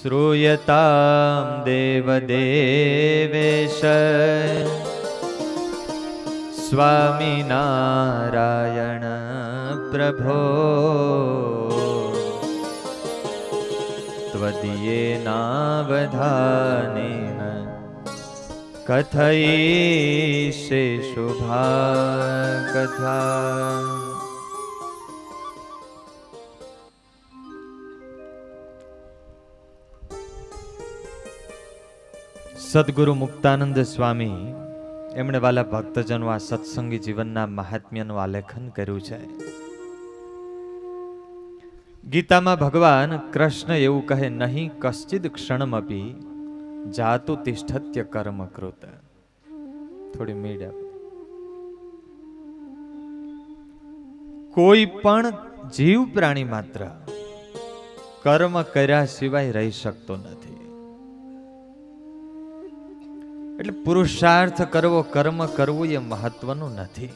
શ્રૂયતામ દેવદેવેશ સ્વામિનારાયણ પ્રભો ત્વદીયેનાવધાનેન કથયિષ્યે શુભા કથા. સદગુરુ મુક્તાનંદ સ્વામી એમણે વાલા ભક્તજનો આ સત્સંગી જીવનના મહાત્મ્યનું આલેખન કર્યું છે. ગીતામાં ભગવાન કૃષ્ણ એવું કહે, નહીં કશ્ચિદ ક્ષણમપી જાતુ તિષ્ઠત્ય કર્મ કૃત. થોડી મીડ આપ. કોઈ પણ જીવ પ્રાણી માત્ર કર્મ કર્યા સિવાય રહી શકતો નથી. એટલે પુરુષાર્થ કરવો, કર્મ કરવું એ મહત્વનું નથી.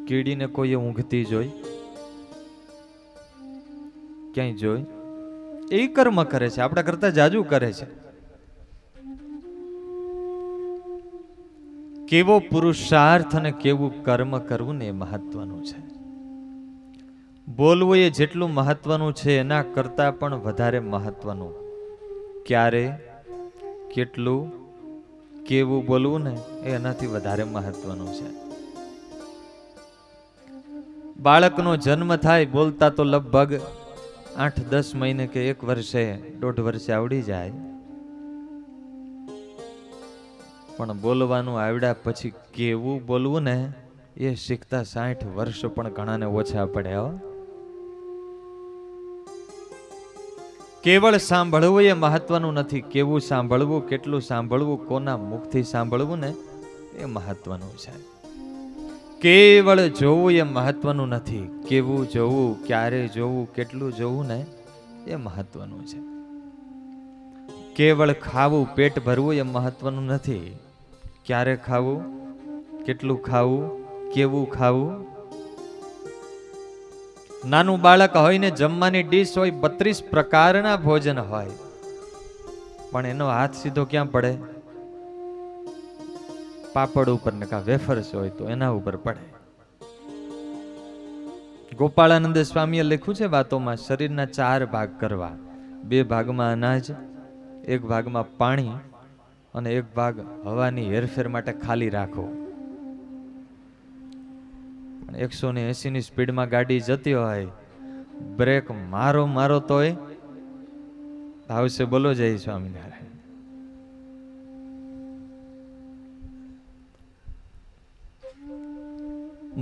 કીડીને કોઈએ ઊંઘતી જોઈ? ક્યાંય જોઈ? એ કર્મ કરે છે, આપણા કરતા જાજુ કરે છે. કેવો પુરુષાર્થ અને કેવું કર્મ કરવું ને એ મહત્વનું છે. બોલવું એ જેટલું મહત્વનું છે એના કરતા પણ વધારે મહત્વનું ક્યારે, કેટલું, કેવું બોલવું ને એનાથી વધારે મહત્વનું છે. બાળકનો જન્મ થાય બોલતા તો લગભગ 8-10 મહિને કે 1 વર્ષે, 1.5 વર્ષે આવડી જાય, પણ બોલવાનું આવડ્યા પછી કેવું બોલવું ને એ શીખતા 60 વર્ષ પણ ઘણાને ઓછા પડ્યા. કેવળ સાંભળવું એ મહત્વનું નથી, કેવું સાંભળવું, કેટલું સાંભળવું, કોના મુખથી સાંભળવું ને એ મહત્વનું છે. કેવળ જોવું એ મહત્વનું નથી, કેવું જોવું, ક્યારે જોવું, કેટલું જોવું ને એ મહત્વનું છે. કેવળ ખાવું, પેટ ભરવું એ મહત્વનું નથી, ક્યારે ખાવું, કેટલું ખાવું, કેવું ખાવું. નાનું બાળક હોય ને જમવાની ડીશ હોય, 32 પ્રકારના ભોજન હોય, પણ એનો હાથ સીધો ક્યાં પડે? પાપડ ઉપર ને કા વેફર્સ હોય તો એના ઉપર પડે. ગોપાળાનંદ સ્વામીએ લખ્યું છે વાતોમાં, શરીરના 4 ભાગ કરવા. 2 ભાગમાં અનાજ, 1 ભાગમાં પાણી અને 1 ભાગ હવાની હેરફેર માટે ખાલી રાખો. 180 ની સ્પીડમાં ગાડી જતી હોય, બ્રેક મારો મારો તોય આવશે. બોલો જય સ્વામિનારાયણ.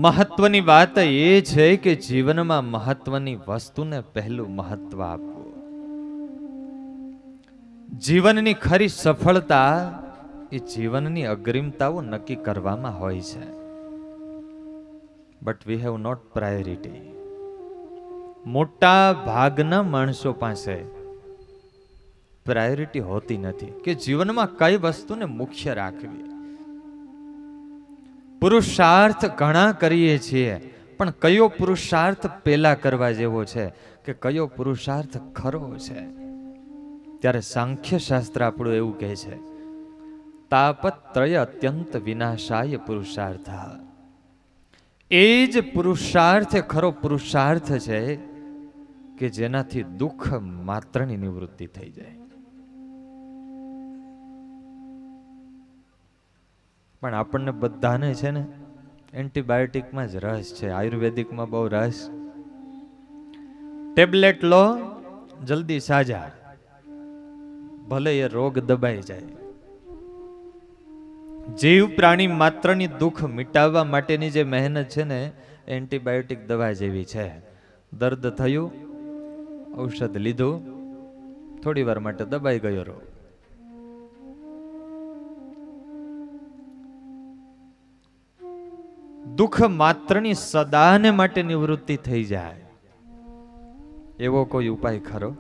મહત્વની વાત એ છે કે જીવનમાં મહત્વની વસ્તુને પહેલું મહત્વ આપવું. જીવનની ખરી સફળતા એ જીવનની અગ્રિમતાઓ નક્કી કરવામાં હોય છે. But we have not priority. મોટા ભાગના માણસો પાસે પ્રાયોરિટી હોતી નથી કે જીવનમાં કઈ વસ્તુને મુખ્ય રાખવી. પુરુષાર્થ ઘણા કરીએ છીએ, પણ કયો પુરુષાર્થ પેલા કરવા જેવો છે કે કયો પુરુષાર્થ ખરો છે? ત્યારે સાંખ્ય શાસ્ત્ર આપણું એવું કહે છે, તાપત્રય અત્યંત વિનાશાય પુરુષાર્થ. એ જ પુરુષાર્થ ખરો પુરુષાર્થ છે કે જેનાથી દુઃખ માત્રની નિવૃત્તિ થઈ જાય. પણ આપણને બધાને છે ને એન્ટીબાયોટિકમાં જ રસ છે, આયુર્વેદિકમાં બહુ રસ. ટેબ્લેટ લો, જલ્દી સાજા, ભલે એ રોગ દબાઈ જાય. જીવ પ્રાણી માત્રની દુઃખ મિટાવવા માટેની જે મહેનત છે ને એન્ટીબાયોટિક દવા જેવી છે. દર્દ થયું, ઔષધ લીધું, થોડી વાર માટે દબાઈ ગયો રોગ. દુઃખ માત્રની સદાને માટે નિવૃત્તિ થઈ જાય એવો કોઈ ઉપાય ખરો?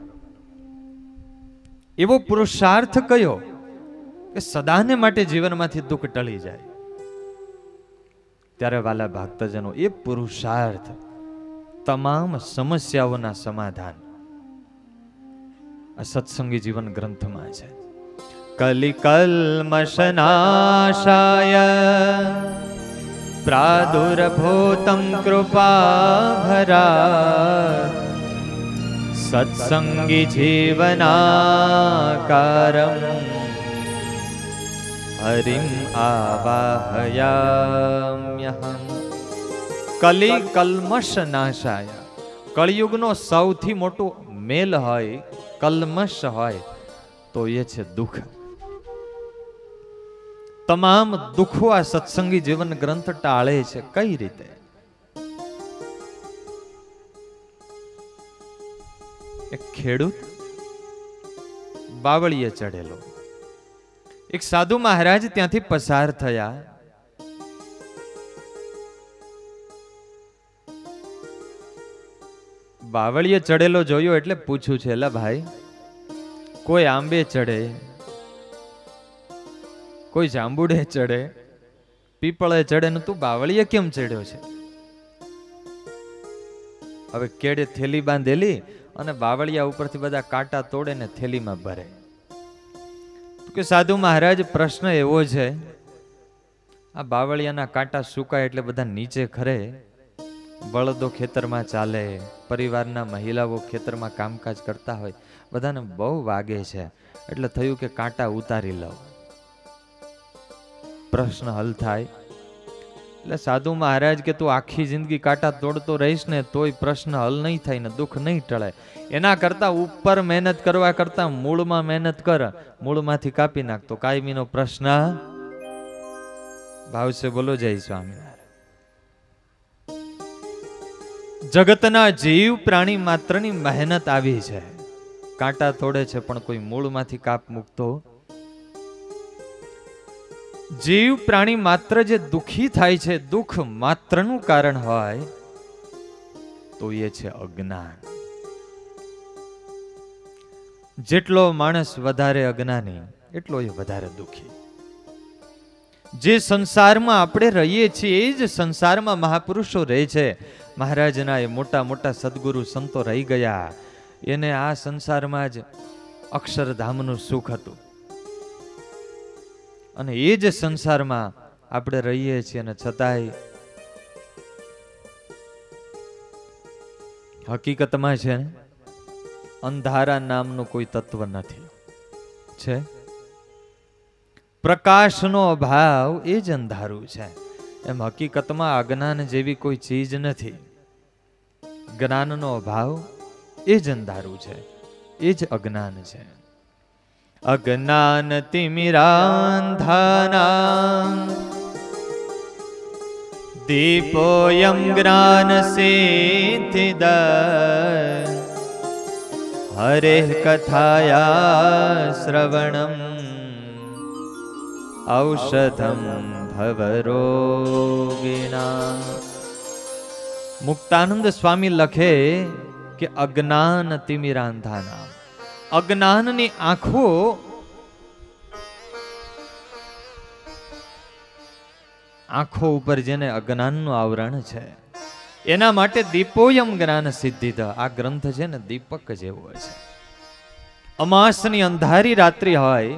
એવો પુરુષાર્થ કયો કે સદાને માટે જીવનમાંથી દુઃખ ટળી જાય? ત્યારે વાલા ભક્તજનો, એ પુરુષાર્થ તમામ સમસ્યાઓના સમાધાન આ સત્સંગી જીવન ગ્રંથમાં છે. કલિકલ્મષનાશાય પ્રાદુર્ભૂતં કૃપાભરાત સત્સંગી જીવનાકારં હરિમ આવાહયામ્યહં. કલિ કલ્મષ નાશાય, કળિયુગનો સૌથી મોટો મેલ હોય, કલ્મશ હોય તો એ છે દુઃખ. તમામ દુઃખો આ સત્સંગી જીવન ગ્રંથ ટાળે છે. કઈ રીતે? એક ખેડૂત બાવળીએ ચડેલો, એક સાધુ મહારાજ ત્યાંથી પસાર થયા. બાવળીએ ચડેલો જોયો એટલે પૂછ્યું છે, એલા ભાઈ, કોઈ આંબે ચડે, કોઈ જાંબુડે ચડે, પીપળે ચડે ને તું બાવળીએ કેમ ચડ્યો છે? હવે કેડે થેલી બાંધેલી અને બાવળિયા ઉપરથી બધા કાંટા તોડે ને થેલીમાં ભરે. કે સાધુ મહારાજ, પ્રશ્ન એવો છે, આ બાવળિયાના કાંટા સુકાય એટલે બધા નીચે ખરે, બળદો ખેતરમાં ચાલે, પરિવારના મહિલાઓ ખેતરમાં કામકાજ કરતા હોય, બધાને બહુ વાગે છે, એટલે થયું કે કાંટા ઉતારી લઉં, પ્રશ્ન હલ થાય. એટલે સાધુ મહારાજ કે તું આખી જિંદગી કાંટા તોડતો રહીશ ને તોય પ્રશ્ન હલ નહીં થાય ને દુઃખ નહીં ટળે. એના કરતા ઉપર મહેનત કરવા કરતા મૂળમાં મહેનત કર, મૂળમાંથી કાપી નાખ તો કાયમીનો પ્રશ્ન ભાવ છે. બોલો જય સ્વામિનારાયણ. જગતના જીવ પ્રાણી માત્રની મહેનત આવી છે, કાંટા તોડે છે પણ કોઈ મૂળમાંથી કાપ મૂકતો. જીવ પ્રાણી માત્ર જે દુખી થાય છે, દુઃખ માત્રનું કારણ હોય તો એ છે અજ્ઞાન. જેટલો માણસ વધારે અજ્ઞાની એટલો એ વધારે દુખી. જે સંસારમાં આપણે રહીએ છીએ એ જ સંસારમાં મહાપુરુષો રહે છે. મહારાજના એ મોટા મોટા સદગુરુ સંતો રહી ગયા, એને આ સંસારમાં જ અક્ષરધામનું સુખ હતું અને એ જ સંસારમાં આપણે રહીએ છીએ અને છતાંય હકીકતમાં છે ને અંધારા નામનું કોઈ તત્વ નથી. છે પ્રકાશનો અભાવ, એ જ અંધારું છે. એમ હકીકતમાં અજ્ઞાન જેવી કોઈ ચીજ નથી. જ્ઞાનનો અભાવ એ જ અંધારું છે, એ જ અજ્ઞાન છે. અજ્ઞાન તિમિરાંધાનાં દીપોયમ જ્ઞાન સિદ્ધિદા હરે કથાયા શ્રવણમ ઔષધમ ભવરોગિણાં. મુક્તાનંદ સ્વામી લખે કે અજ્ઞાન તિમિરાંધાનાં, અજ્ઞાનની આંખો ઉપર જેને અજ્ઞાનનું આવરણ છે એના માટે દીપોયમ જ્ઞાન સિદ્ધિદ. આ ગ્રંથ છે ને દીપક જેવો છે. અમાસની અંધારી રાત્રિ હોય,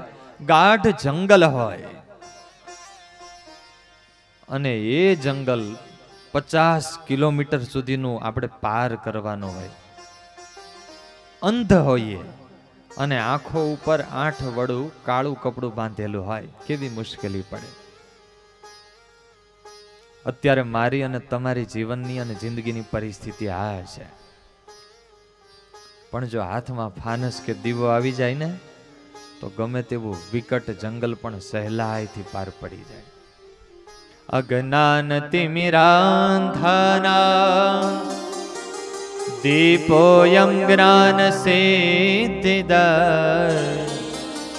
ગાઢ જંગલ હોય અને એ જંગલ 50 કિલોમીટર સુધીનું આપણે પાર કરવાનું હોય, અંધ હોઈએ અને આંખો ઉપર 8 વડું કાળું કપડું બાંધેલું હોય, કેવી મુશ્કેલી પડે. અત્યારે મારી અને તમારી જીવનની અને જિંદગીની પરિસ્થિતિ આ છે. પણ જો હાથમાં ફાનસ કે દીવો આવી જાય ને તો ગમે તેવું વિકટ જંગલ પણ સહેલાઈથી પાર પડી જાય. અજ્ઞાન તિમિરાંધાનાં દીપોયમ જ્ઞાન સિદ્ધિદા.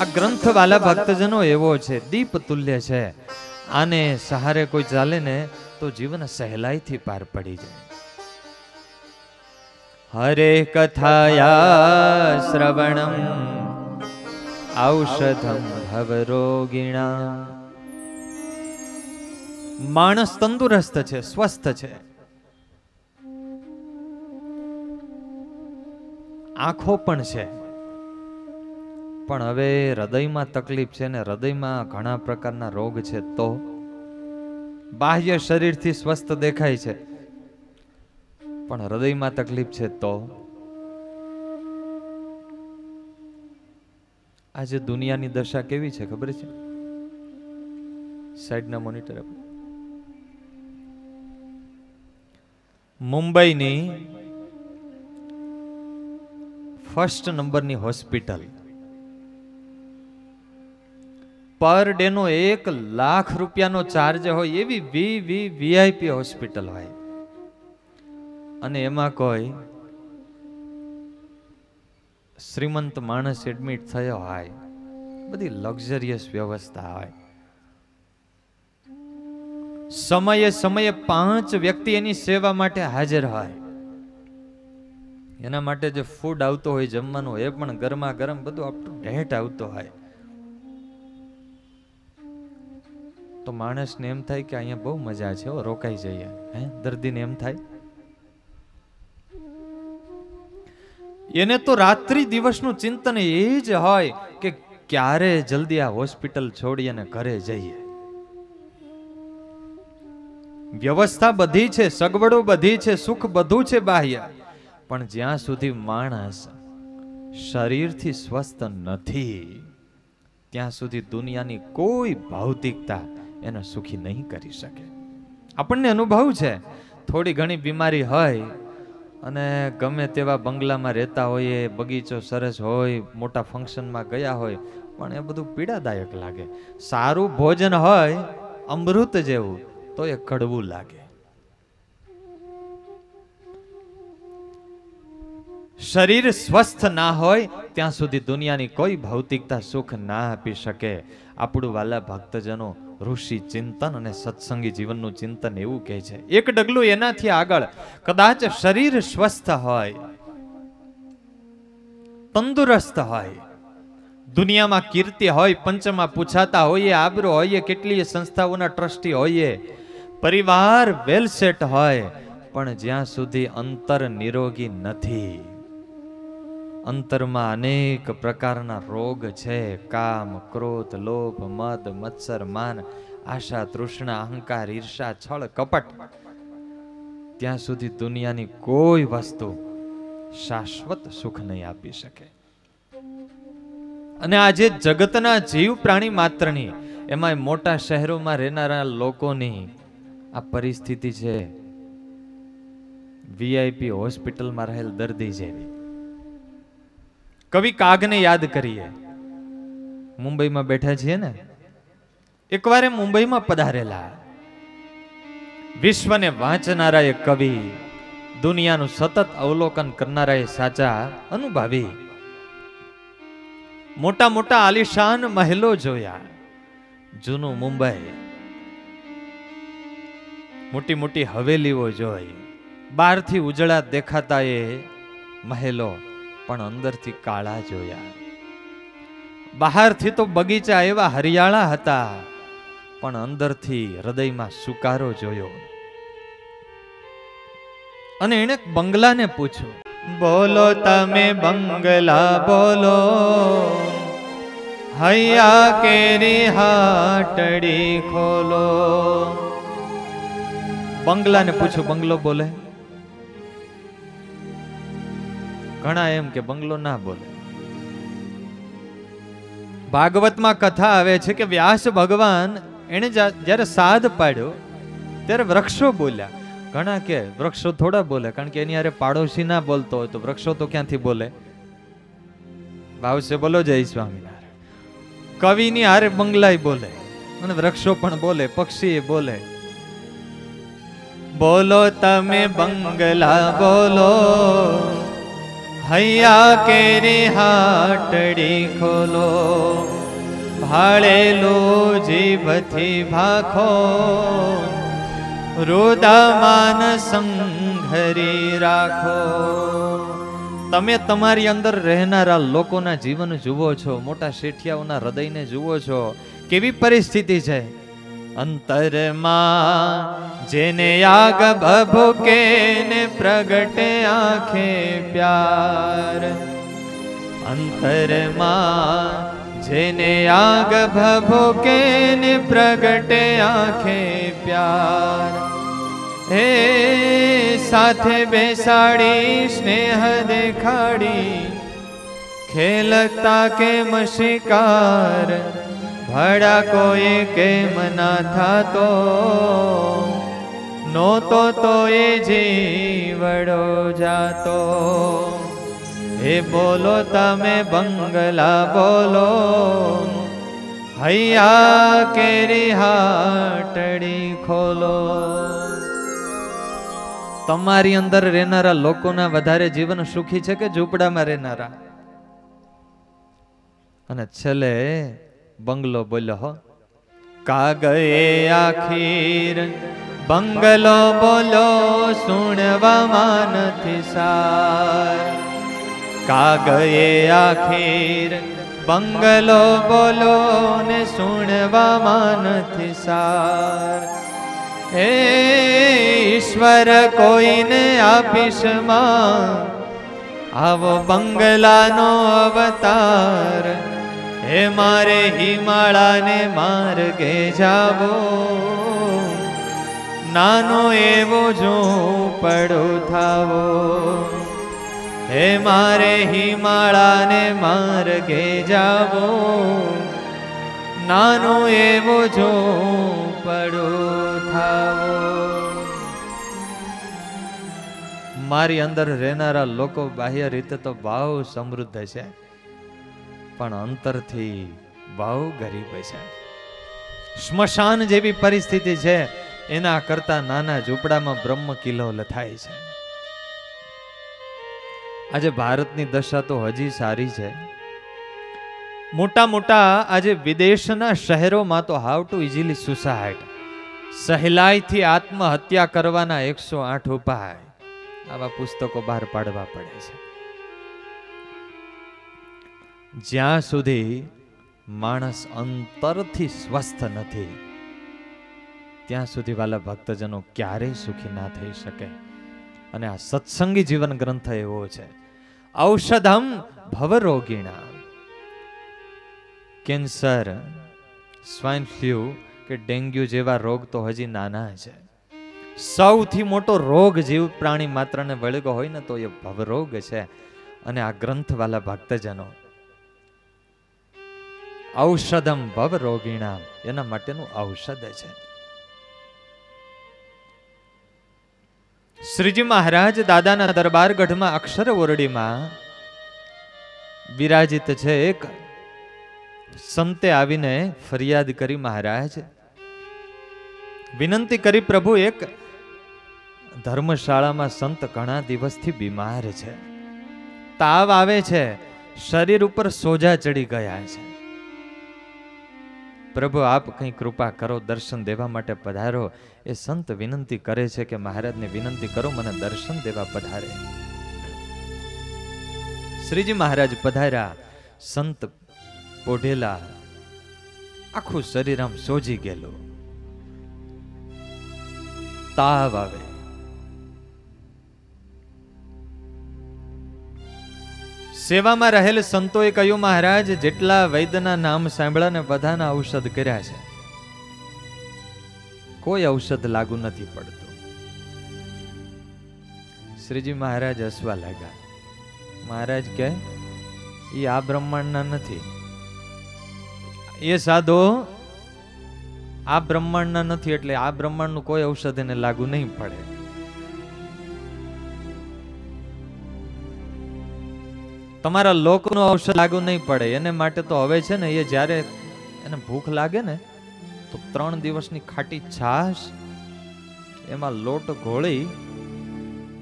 આ ગ્રંથ વાલા ભક્તજનો એવો છે, દીપ તુલ્ય છે. આને સહારે કોઈ ચાલે ને તો જીવન સહેલાઈથી પાર પડી જાય. હરે કથાયા શ્રવણમ ઔષધમ ભવરોગિણાં. માણસ તંદુરસ્ત છે, સ્વસ્થ છે, આંખો પણ છે, પણ હવે હૃદયમાં તકલીફ છે ને હૃદયમાં ઘણા પ્રકારના રોગ છે, તો બાહ્ય શરીરથી સ્વસ્થ દેખાય છે પણ હૃદયમાં તકલીફ છે, તો આજે દુનિયાની દશા કેવી છે ખબર છે? સાઈડના મોનિટર આપો. મુંબઈની ફર્સ્ટ નંબરની હોસ્પિટલ પર ડે નો 1 લાખ રૂપિયાનો ચાર્જ હોય એવી વીઆઈપી હોસ્પિટલ હોય, અને એમાં કોઈ શ્રીમંત માણસ એડમિટ થયો હોય, બધી લક્ઝરિયસ વ્યવસ્થા હોય, સમયે સમયે 5 વ્યક્તિ એની સેવા માટે હાજર હોય, એના માટે જે ફૂડ આવતો હોય, જમવાનું એ પણ ગરમા ગરમ બધું અપ ટુ ડેટ આવતો હોય, તો માણસને એમ થાય કે અહીંયા બહુ મજા છે, રોકાઈ જઈએ. દર્દીને એમ થાય. એને તો રાત્રિ દિવસનું ચિંતન એ જ હોય કે ક્યારે જલ્દી આ હોસ્પિટલ છોડી અને ઘરે જઈએ. વ્યવસ્થા બધી છે, સગવડો બધી છે, સુખ બધું છે બાહ્ય, પણ જ્યાં સુધી માણસ શરીરથી સ્વસ્થ નથી ત્યાં સુધી દુનિયાની કોઈ ભૌતિકતા એને સુખી નહીં કરી શકે. આપણને અનુભવ છે, થોડી ઘણી બીમારી હોય અને ગમે તેવા બંગલામાં રહેતા હોઈએ, બગીચો સરસ હોય, મોટા ફંક્શનમાં ગયા હોય, પણ એ બધું પીડાદાયક લાગે. સારું ભોજન હોય અમૃત જેવું તો એ કડવું લાગે. શરીર સ્વસ્થ ના હોય ત્યાં સુધી દુનિયાની કોઈ ભૌતિકતા સુખ ના આપી શકે. આપણું વાલા ભક્તજનો ઋષિ ચિંતન અને સત્સંગી જીવનનું ચિંતન એવું કહે છે. એક ડગલું એનાથી આગળ, કદાચ શરીર સ્વસ્થ હોય, તંદુરસ્ત હોય, દુનિયામાં કીર્તિ હોય, પંચમાં પૂછાતા હોઈએ, આબરૂ હોઈએ, કેટલીય સંસ્થાઓના ટ્રસ્ટી હોઈએ, પરિવાર વેલ સેટ હોય, પણ જ્યાં સુધી અંતર નિરોગી નથી, અંતરમાં અનેક પ્રકારના રોગ છે, કામ, ક્રોધ, લોભ, મદ, મત્સર, માન, આશા, તૃષ્ણા, અહંકાર, ઈર્ષા, છળ, કપટ, ત્યાં સુધી દુનિયાની કોઈ વસ્તુ શાશ્વત સુખ નહીં આપી શકે. અને આજે જગતના જીવ પ્રાણી માત્રની, એમાં મોટા શહેરોમાં રહેનારા લોકોની આ પરિસ્થિતિ છે વીઆઈપી હોસ્પિટલમાં રહેલ દર્દી જેવી. કવિ કાગને યાદ કરીએ. મુંબઈમાં બેઠા છીએ ને, એકવાર મુંબઈમાં પધારેલા વિશ્વને વાંચનારા એ કવિ, દુનિયાનું સતત અવલોકન કરનારા એ સાચા અનુભવી, મોટા મોટા આલિશાન મહેલો જોયા, જૂનું મુંબઈ, મોટી મોટી હવેલીઓ જોઈ, બહારથી ઉજળા દેખાતા એ મહેલો પણ અંદરથી કાળા જોયા. બહારથી તો બગીચા એવા હરિયાળા હતા, પણ અંદરથી હૃદયમાં સુકારો જોયો. અને એને બંગલાને પૂછ્યું, બોલો તમે બંગલા બોલો, હૈયા કેરી હાટડી ખોલો. બંગલાને પૂછ્યું, બંગલો બોલે? ઘણા એમ કે બંગલો ના બોલે. ભાગવતમાં કથા આવે છે કે વ્યાસ ભગવાન એને જ્યારે સાધ પાડ્યો ત્યારે વૃક્ષો બોલ્યા. ઘણા કે વૃક્ષો થોડા બોલે, કારણ કે એની હારે પાડોશી ના બોલતો હોય તો વૃક્ષો તો ક્યાંથી બોલે? ભાવશે બોલો જય સ્વામિનારાયણ. કવિની હારે બંગલાય બોલે અને વૃક્ષો પણ બોલે, પક્ષી બોલે. બોલો તમે બંગલા બોલો, હૈયા કેરી હાટડી ખોલો, ભાળેલો જીભથી ભાખો, રુદમાન સંઘરી રાખો. તમે તમારી અંદર રહેનારા લોકોના જીવન જુઓ છો, મોટા શેઠિયાઓના હૃદયને જુઓ છો, કેવી પરિસ્થિતિ છે. અંતરમાં જેને આગ ભભૂકે ને પ્રગટે આંખે પ્યાર, અંતરમાં જેને આગ ભભૂકે ને પ્રગટે આંખે પ્યાર, હે સાથે બેસાડી સ્નેહ દેખાડી, ખેલતા કેમ શિકાર, ભડા કોઈ કેમ ના થાતો, નહોતો તો એ જીવડો જાતો. હે બોલો તમે બંગલા બોલો, હૈયા કેરી હાટડી ખોલો. તમારી અંદર રહેનારા લોકોના વધારે જીવન સુખી છે કે ઝૂંપડામાં રહેનારા? અને છેલ્લે બંગલો બોલ્યો હો, કાગએ આખીર બંગલો બોલો, સુણવામાં નથી સાર. કાગએ આખીર બંગલો બોલો ને સુણવામાં નથી સાર. હે ઈશ્વર કોઈને આપીશમાં, આવો બંગલાનો અવતાર. હે મારે હિમાળાને માર્ગે જાવો, નાનો એવો ઝૂંપડું થાવો. હે મારે હિમાળાને માર્ગે જાવો, નાનો એવો ઝૂંપડું થાવો. મારી અંદર રહેનારા લોકો બાહ્ય રીતે તો બહુ સમૃદ્ધ છે, પણ અંતરથી બહુ ગરીબ છે. સ્મશાન જેવી પરિસ્થિતિ છે, એના કરતા નાના ઝૂંપડામાં બ્રહ્મ કિલ્લો થાય છે. આજે ભારતની દશા તો હજી સારી છે. મોટા મોટા આજે વિદેશના શહેરોમાં તો હાઉ ટુ ઇઝીલી સુસાઇડ, સહેલાઈથી આત્મહત્યા કરવાના 108 ઉપાય, આવા પુસ્તકો બહાર પાડવા પડે છે. જ્યાં સુધી માણસ અંતરથી સ્વસ્થ નથી, ત્યાં સુધી વાલા ભક્તજનો ક્યારેય સુખી ના થઈ શકે. અને આ સત્સંગી જીવન ગ્રંથ એવો છે, ઔષધમ ભવરોગીણા. કેન્સર, સ્વાઇન ફ્લૂ કે ડેન્ગ્યુ જેવા રોગ તો હજી નાના છે. સૌથી મોટો રોગ જીવ પ્રાણી માત્રને વળગ્યો હોય ને તો એ ભવરોગ છે. અને આ ગ્રંથ વાલા ભક્તજનો ઔષધમ ભવરોગીણા, એના માટેનું ઔષધ છે. શ્રીજી મહારાજ દાદાના દરબાર ગઢમાં અક્ષર ઓરડીમાં વિરાજિત છે. એક સંતે આવીને ફરિયાદ કરી, મહારાજ વિનંતી કરી, પ્રભુ એક ધર્મશાળામાં સંત ઘણા દિવસથી બીમાર છે, તાવ આવે છે, શરીર ઉપર સોજા ચડી ગયા છે. પ્રભુ આપ કઈ કૃપા કરો, દર્શન દેવા માટે પધારો. એ સંત વિનંતી કરે છે કે મહારાજને વિનંતી કરો, મને દર્શન દેવા પધારે. શ્રીજી મહારાજ પધાર્યા. સંત પોઢેલા, આખું શરીર આમ સોજી ગયેલું, તાવ આવે. સેવામાં રહેલ સંતોએ કહ્યું, મહારાજ જેટલા વૈદ્યના નામ સાંભળ્યા ને બધાના ઔષધ કર્યા છે, કોઈ ઔષધ લાગુ નથી પડતું. શ્રીજી મહારાજ હસવા લાગ્યા. મહારાજ કહે, એ આ બ્રહ્માંડના નથી, એ સાધો આ બ્રહ્માંડના નથી, એટલે આ બ્રહ્માંડનું કોઈ ઔષધ એને લાગુ નહીં પડે. તમારા લોકનું ઔષધ લાગુ નહીં પડે. એને માટે તો હવે છે ને, એ જ્યારે એને ભૂખ લાગે ને તો 3 દિવસની ખાટી છાશ, એમાં લોટ ઘોળી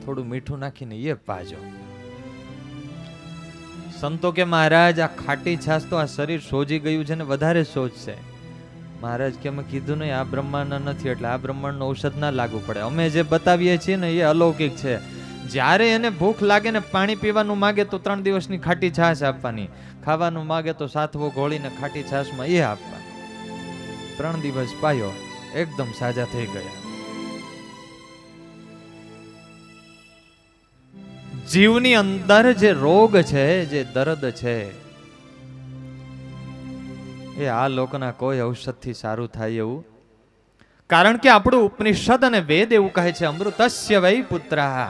થોડું મીઠું નાખીને એ પાજો. સંતો કે મહારાજ આ ખાટી છાશ તો આ શરીર સોજી ગયું છે ને વધારે સોજશે. મહારાજ કે અમે કીધું નહીં આ બ્રહ્માંડ નથી, એટલે આ બ્રહ્માંડનું ઔષધ ના લાગુ પડે. અમે જે બતાવીએ છીએ ને એ અલૌકિક છે. જ્યારે એને ભૂખ લાગે ને પાણી પીવાનું માગે તો 3 દિવસની ખાટી છાશ આપવાની, ખાવાનું માગે તો સાથવો ઘોળીને ખાટી છાશમાં એ આપવાની. 3 દિવસ પાયો, એકદમ સાજા થઈ ગયા. જીવની અંદર જે રોગ છે, જે દર્દ છે, એ આ લોકોના કોઈ ઔષધથી સારું થાય એવું, કારણ કે આપણું ઉપનિષદ અને વેદ એવું કહે છે અમૃતસ્ય વૈ પુત્રા,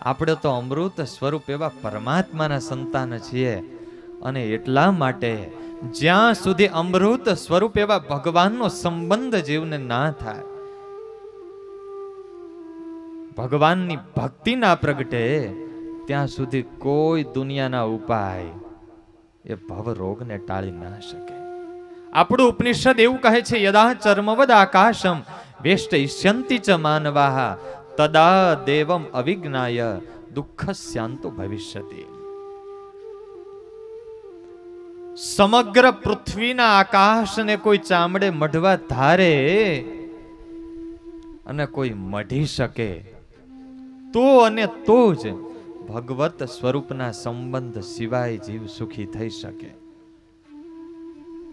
આપણે તો અમૃત સ્વરૂપ એવા પરમાત્માના સંતાન છીએ. અને એટલા માટે જ્યાં સુધી અમૃત સ્વરૂપ એવા ભગવાનનો સંબંધ જીવને ના થાય, ભગવાનની ભક્તિ ના પ્રગટે, ત્યાં સુધી કોઈ દુનિયાના ઉપાય એ ભવ રોગને ટાળી ના શકે. આપણું ઉપનિષદ એવું કહે છે યદા ચર્મવદ આકાશમ વેષ્ટયિષ્યન્તિ ચ માનવાહ તદા દેવમ અવિજ્ઞાય દુઃખસ્યાન્તો ભવિષ્યતિ. સમગ્ર પૃથ્વીના આકાશને કોઈ ચામડે મઢવા ધારે અને કોઈ મઢી શકે તો અને તો જ ભગવત સ્વરૂપના સંબંધ સિવાય જીવ સુખી થઈ શકે.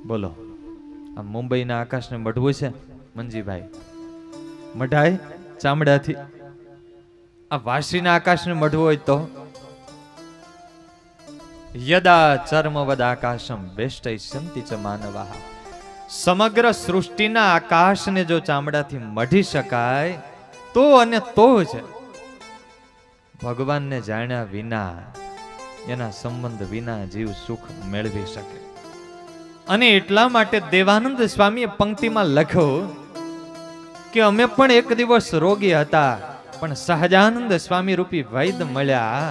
બોલો, આ મુંબઈના આકાશને મઢવું છે મંજીભાઈ? મઢાય ચામડાથી? આ વાસીના આકાશને મઢવું હોય તો? યદા ચર્મવદ આકાશમ વેષ્ટયિષ્યન્તિ ચ માનવાહ, સમગ્ર સૃષ્ટિના આકાશને જો ચામડાથી મઢી શકાય તો અને તો જ ભગવાનને જાણ્યા વિના, એના સંબંધ વિના જીવ સુખ મેળવી શકે. અને એટલા માટે દેવાનંદ સ્વામીએ પંક્તિમાં લખ્યું કે અમે પણ એક દિવસ રોગી હતા, પણ સહજાનંદ સ્વામી રૂપી વૈદ મળ્યા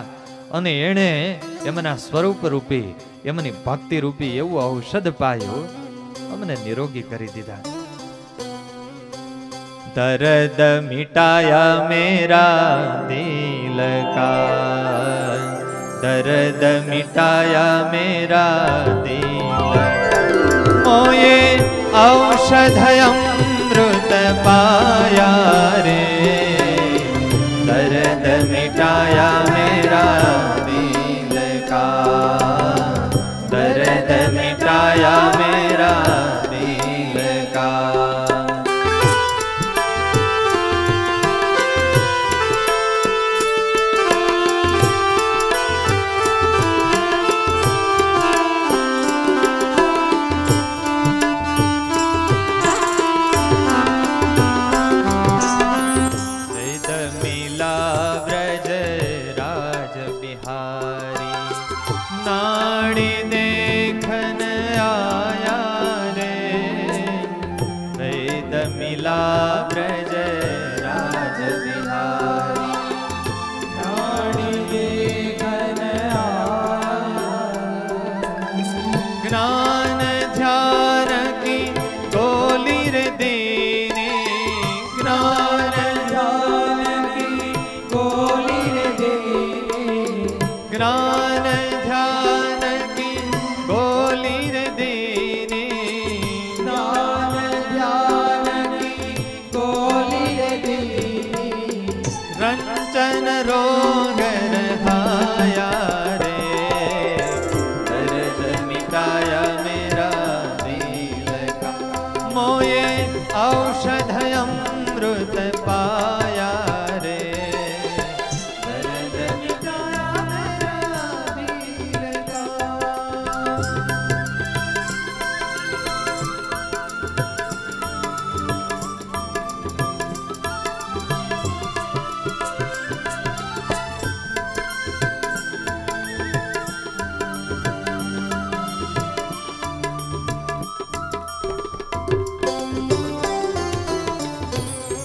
અને એણે એમના સ્વરૂપ રૂપી, એમની ભક્તિ રૂપી એવું ઔષધ પાયું, અમને નિરોગી કરી દીધા. દર્દ મિટાયા મેરા દિલ કા, દર્દ મિટાયા મેરા દિલ, મોયે ઔષધયમ મૃત પાયા રે, દર્દ મિટાયા મેરા દિલ કા, દર્દ મિટાયા મેરા દિલ કા.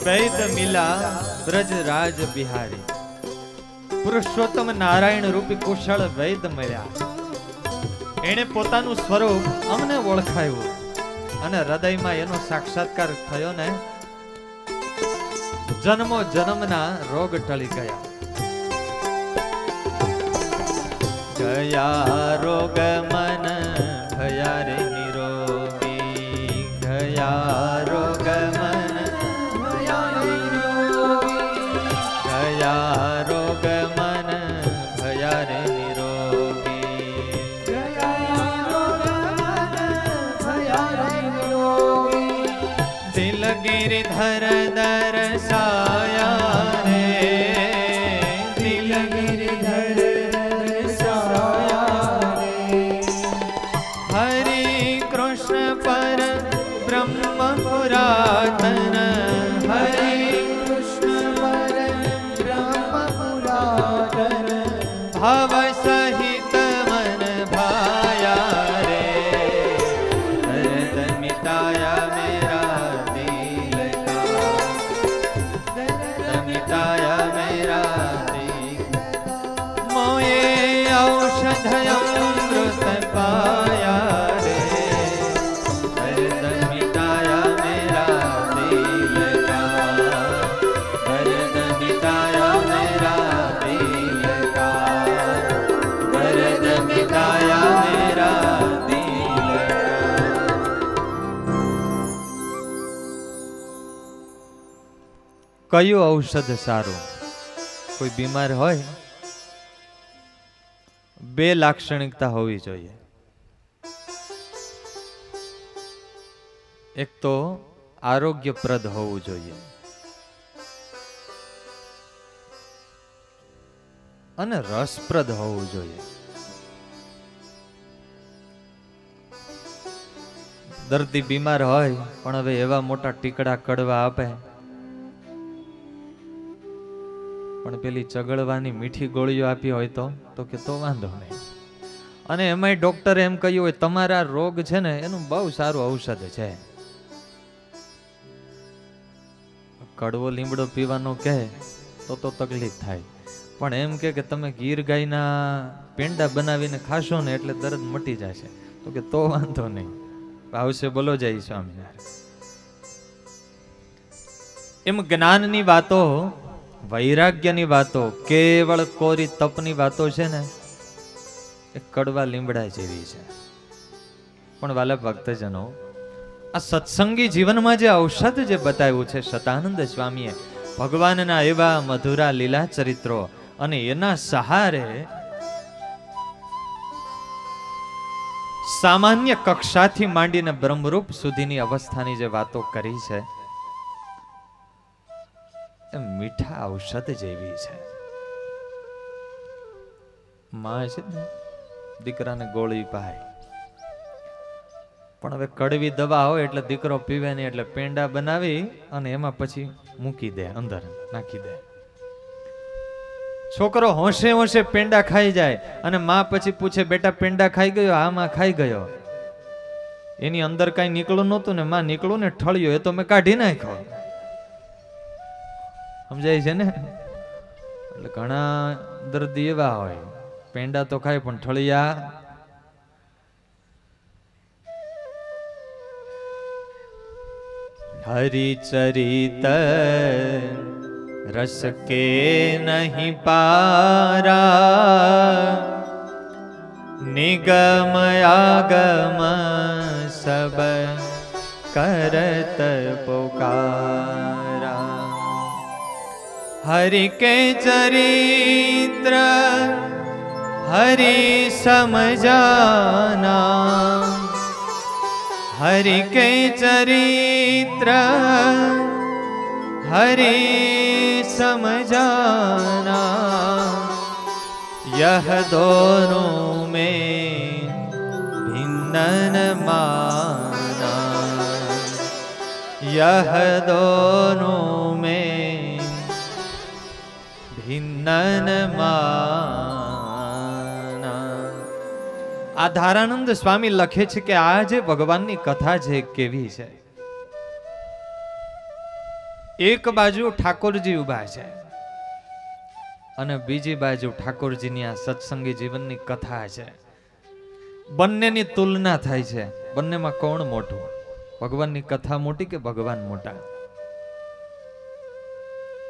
વૈદ મિલા બ્રજ રાજ બિહારી, પુરુષોત્તમ નારાયણ રૂપી કુશળ વૈદ મળ્યા. એને પોતાનું સ્વરૂપ અમને ઓળખાયું અને હૃદયમાં એનો સાક્ષાત્કાર થયો ને, જન્મો જન્મના રોગ ટળી ગયા. ગયા રોગ મન ભયા રે નિરોગી, ગયા રોગ મન રોગ મન ભયા રે નિરોગી, દિલ ગિરિધર દર્શાયા રે, દિલ ગિરિધર દર્શાયા રે, કયું ઔષધ સારું? કોઈ બીમાર હોય, બે લાક્ષણિકતા હોવી જોઈએ. એક તો આરોગ્યપ્રદ હોવું જોઈએ અને રસપ્રદ હોવું જોઈએ. દર્દી બીમાર હોય પણ હવે એવા મોટા ટીકડા કડવા આપે, પણ પેલી ચગળવાની મીઠી ગોળીઓ આપી હોય તો કે તો વાંધો નહીં. અને એમાંય ડોક્ટરે એમ કહ્યું હોય તમારા રોગ છે ને એનું બહુ સારું ઔષધ છે. કડવો લીમડો પીવાનો કહે તો તકલીફ થાય, પણ એમ કે તમે ગીર ગાયના પેંડા બનાવીને ખાશો ને એટલે દર્દ મટી જશે, તો કે તો વાંધો નહીં, આવશે બોલો જય સ્વામિનારાયણ. એમ જ્ઞાનની વાતો, વૈરાગ્યની વાતો, કેવળ કોરી તપની વાતો છે ને એ કડવા લીમડા જેવી છે. પણ વાલા ભક્તજનો, આ સત્સંગી જીવનમાં જે ઔષધ જે બતાવ્યું છે સતાનંદ સ્વામીએ, ભગવાનના એવા મધુરા લીલા ચરિત્રો અને એના સહારે સામાન્ય કક્ષાથી માંડીને બ્રહ્મરૂપ સુધીની અવસ્થાની જે વાતો કરી છે એ મીઠા ઔષધ જેવી છે. માં છે ને દીકરાને ગોળી પાય, પણ હવે કડવી દવા હોય એટલે દીકરો પીવે નહીં, એટલે પેંડા બનાવી અને એમાં પછી મૂકી દે, અંદર નાખી દે. છોકરો હોંશે હોંશે પેંડા ખાઈ જાય અને માં પછી પૂછે બેટા પેંડા ખાઈ ગયો? હા માં ખાઈ ગયો. એની અંદર કઈ નીકળું નહોતું ને માં નીકળું ને ઠળ્યો, એ તો મેં કાઢી નાખ્યો. સમજાય છે ને? એટલે ઘણા દર્દી એવા હોય પેંડા તો ખાય પણ ઠળિયા હરિચરિત रस के नहीं पारा, निगम आगम सब करत पुकारा। हरि के चरित्र हरि समझाना, हरि के चरित्र हरि समझाना, यह दोनों में भिन्न माना, यह दोनों में भिन्न माना। આ ધારાનંદ સ્વામી લખે છે કે આ જે ભગવાનની કથા છે કેવી છે. એક બાજુ ઠાકોરજી ઉભા છે અને બીજી બાજુ ઠાકોરજીની આ સત્સંગી જીવનની કથા છે. બંનેની તુલના થાય છે. બંનેમાં કોણ મોટું? ભગવાનની કથા મોટી કે ભગવાન મોટા?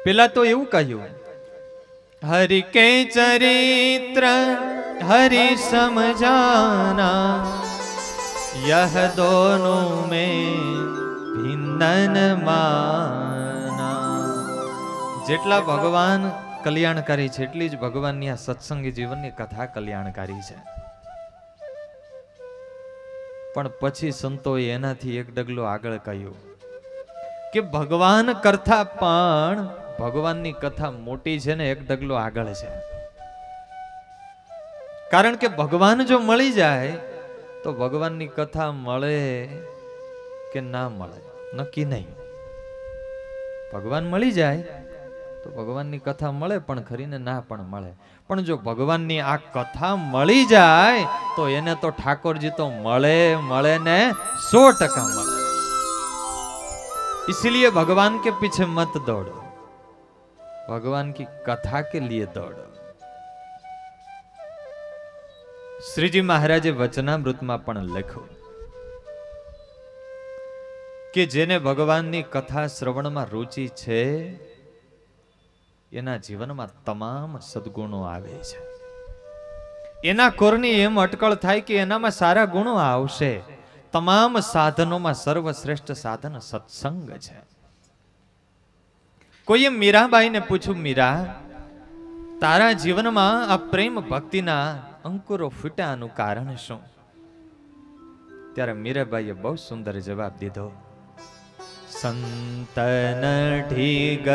પેલા તો એવું કહ્યું, હરિ કે ચરિત્ર हरि समझाना, यह दोनों में भिन्न माना। જેટલા ભગવાન કલ્યાણકારી છે એટલી જ ભગવાનની આ સત્સંગી જીવનની કથા કલ્યાણકારી છે. પણ પછી સંતોએ એનાથી એક ડગલું આગળ કહ્યું કે ભગવાન કરતા પણ ભગવાનની કથા મોટી છે ને એક ડગલું આગળ છે. કારણ કે ભગવાન જો મળી જાય તો ભગવાનની કથા મળે કે ના મળે નક્કી નહીં. ભગવાન મળી જાય તો ભગવાનની કથા મળે પણ ખરી ને ના પણ મળે. પણ જો ભગવાનની આ કથા મળી જાય તો એને તો ઠાકોરજી તો મળે મળે ને 100% મળે. इसलिए भगवान के पीछे मत दौड़ो, भगवान की कथा के लिए दौड़ो. શ્રીજી મહારાજે વચનામૃતમાં પણ લખ્યું કે જેને ભગવાનની કથા શ્રવણમાં રુચિ છે એના જીવનમાં તમામ સદગુણો આવે છે. એના કોરની એમ અટકળ થાય કે એનામાં સારા ગુણો આવશે. તમામ સાધનોમાં સર્વશ્રેષ્ઠ સાધન સત્સંગ છે. કોઈએ મીરાબાઈને પૂછ્યું, મીરા, તારા જીવનમાં આ પ્રેમ ભક્તિના અંકુરો ફૂટ્યાનું કારણ શું? ત્યારે મીરાબાઈએ બહુ સુંદર જવાબ દીધો. સંતન ઢીગ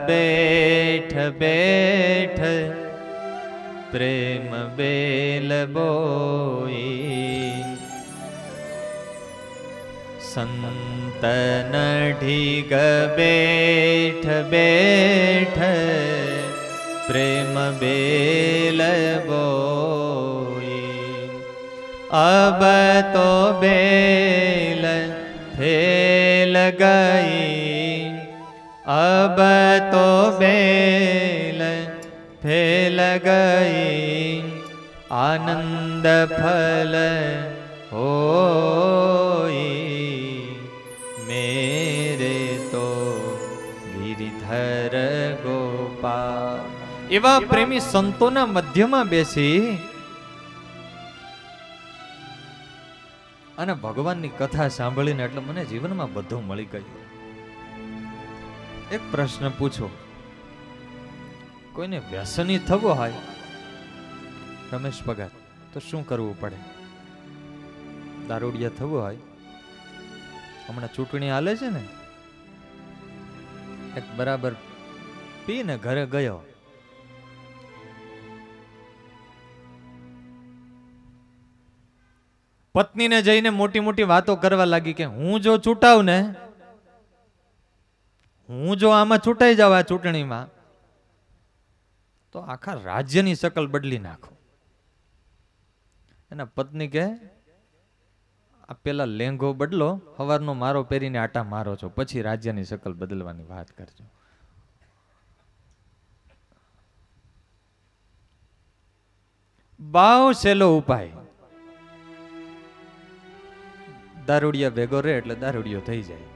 બેઠ બેઠ પ્રેમ બેલ બોઈ. સંતન ઢીગ બેઠ બેઠ પ્રેમ બેલ બોઈ. અબ તો બેલ ફેલ ગઈ, અબ તો બેલ ફેલ ગઈ. આનંદ ફલ હોઈ મેરે તો ગિરિધર ગોપાલ. એવા પ્રેમી સંતોના મધ્યમાં બેસી અને ભગવાનની કથા સાંભળીને એટલે મને જીવનમાં બધું મળી ગયું. એક પ્રશ્ન પૂછો, કોઈને વ્યસની થવો હોય રમેશ ભગત તો શું કરવું પડે? દારૂડિયા થવું હોય, હમણાં ચૂંટણી હાલે છે ને, એક બરાબર પીને ઘરે ગયો, પત્નીને જઈને મોટી મોટી વાતો કરવા લાગી કે હું જો ચૂંટાવ ને, હું જો આમાં ચૂંટાઈ જાવ આ ચૂંટણીમાં તો આખા રાજ્યની શકલ બદલી નાખો. એના પત્ની કે આ પેલા લેંઘો બદલો, સવારનો મારો પહેરીને આટા મારો છો, પછી રાજ્યની શકલ બદલવાની વાત કરજો. બાવ સેલો ઉપાય. દારૂડિયા ભેગો રહે એટલે દારૂડિયો થઈ જાય,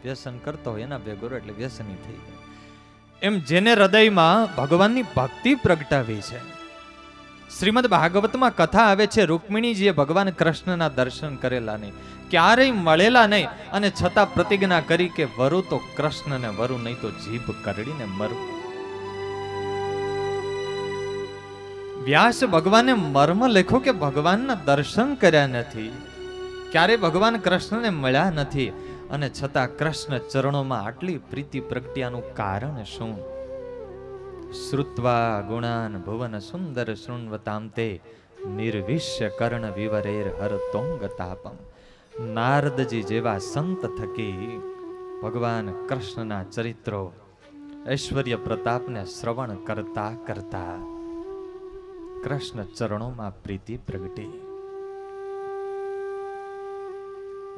વ્યસન કરતો હોય એના ભેગો રહે એટલે વ્યસની થઈ જાય. એમ જેને હૃદયમાં ભગવાનની ભક્તિ પ્રગટાવી છે. શ્રીમદ ભાગવતમાં કથા આવે છે, રૂકમિણીજીએ ભગવાન કૃષ્ણના દર્શન કરેલા નહીં, ક્યારેય મળેલા નહીં, અને છતાં પ્રતિજ્ઞા કરી કે વરુ તો કૃષ્ણને વરુ, નહીં તો જીભ કરડીને મરું. વ્યાસ ભગવાને મર્મ લખ્યો કે ભગવાનના દર્શન કર્યા નથી, ક્યારે ભગવાન કૃષ્ણને મળ્યા નથી, અને છતાં કૃષ્ણ ચરણોમાં આટલી પ્રીતિ પ્રગટ્યાનું કારણ શું? શ્રુત્વા ગુણાન ભુવન સુંદર શૃણવતાંતે નિર્વિશ્ય કર્ણ વિવરેર હરતોંગ તાપમ. નારદજી જેવા સંત થકી ભગવાન કૃષ્ણના ચરિત્રો, ઐશ્વર્ય પ્રતાપને શ્રવણ કરતા કરતા કૃષ્ણ ચરણોમાં પ્રીતિ પ્રગટી.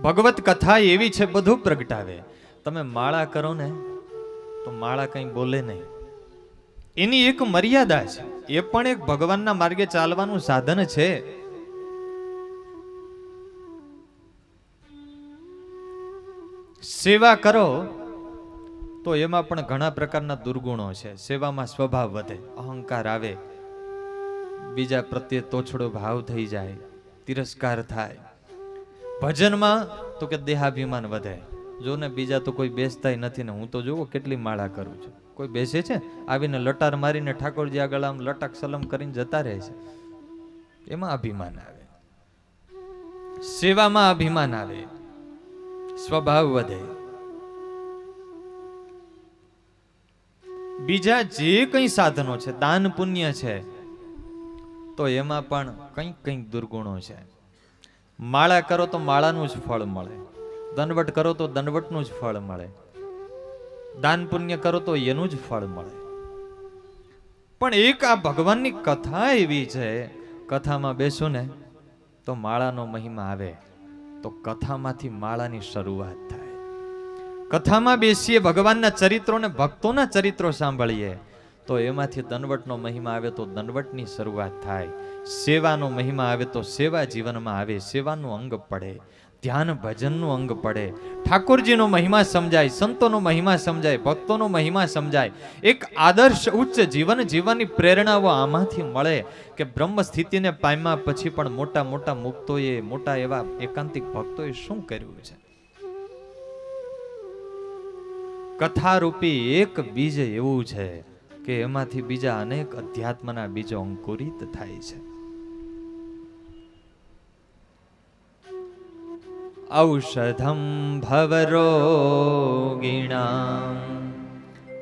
ભગવત કથા એવી છે, બધું પ્રગટાવે. તમે માળા કરો ને તો માળા કઈ બોલે નહીં, એની એક મર્યાદા છે. એ પણ એક ભગવાનના માર્ગે ચાલવાનું સાધન છે. સેવા કરો તો એમાં પણ ઘણા પ્રકારના દુર્ગુણો છે. સેવામાં સ્વભાવ વધે, અહંકાર આવે, બીજા પ્રત્યે તોછડો ભાવ થઈ જાય, તિરસ્કાર થાય. ભજનમાં તો કે દેહાભિમાન વધે. જો ને બીજા તો કોઈ બેસતા નથી ને હું તો જોવો કેટલી માળા કરું છું, કોઈ બેસે છે આવીને લટાર મારીને ઠાકોરજી આગળ આમ લટક સલમ કરીને જતા રહે છે, એમાં અભિમાન આવે. સેવામાં અભિમાન આવે, સ્વભાવ વધે. બીજા જે કઈ સાધનો છે, દાન પુણ્ય છે, તો એમાં પણ કંઈક કંઈક દુર્ગુણો છે. માળા કરો તો માળાનું જ ફળ મળે, દંડવટ કરો તો દંડવટનું જ ફળ મળે, દાન પુણ્ય કરો તો એનું જ ફળ મળે. પણ એક આ ભગવાનની કથા એવી છે, કથામાં બેસો ને તો માળાનો મહિમા આવે, તો કથામાંથી માળાની શરૂઆત થાય. કથામાં બેસીએ, ભગવાનના ચરિત્રો ને ભક્તોના ચરિત્રો સાંભળીએ તો એમાંથી દંડવટનો મહિમા આવે તો દંડવટની શરૂઆત થાય. સેવાનો મહિમા આવે તો સેવા જીવનમાં આવે, સેવાનું અંગ પડે, ધ્યાન ભજનનું અંગ પડે, ઠાકોરજીનો મહિમા સમજાય, સંતોનો મહિમા સમજાય, ભક્તોનો મહિમા સમજાય. એક આદર્શ ઉચ્ચ જીવન જીવવાની પ્રેરણાઓ આમાંથી મળે કે બ્રહ્મ સ્થિતિને પામ્યા પછી પણ મોટા મોટા મુક્તોએ, મોટા એવા એકાંતિક ભક્તોએ શું કર્યું છે. કથારૂપી એક બીજ એવું છે કે એમાંથી બીજા અનેક અધ્યાત્મના બીજો અંકુરિત થાય છે. ઔષધમ ભવરોગિણામ,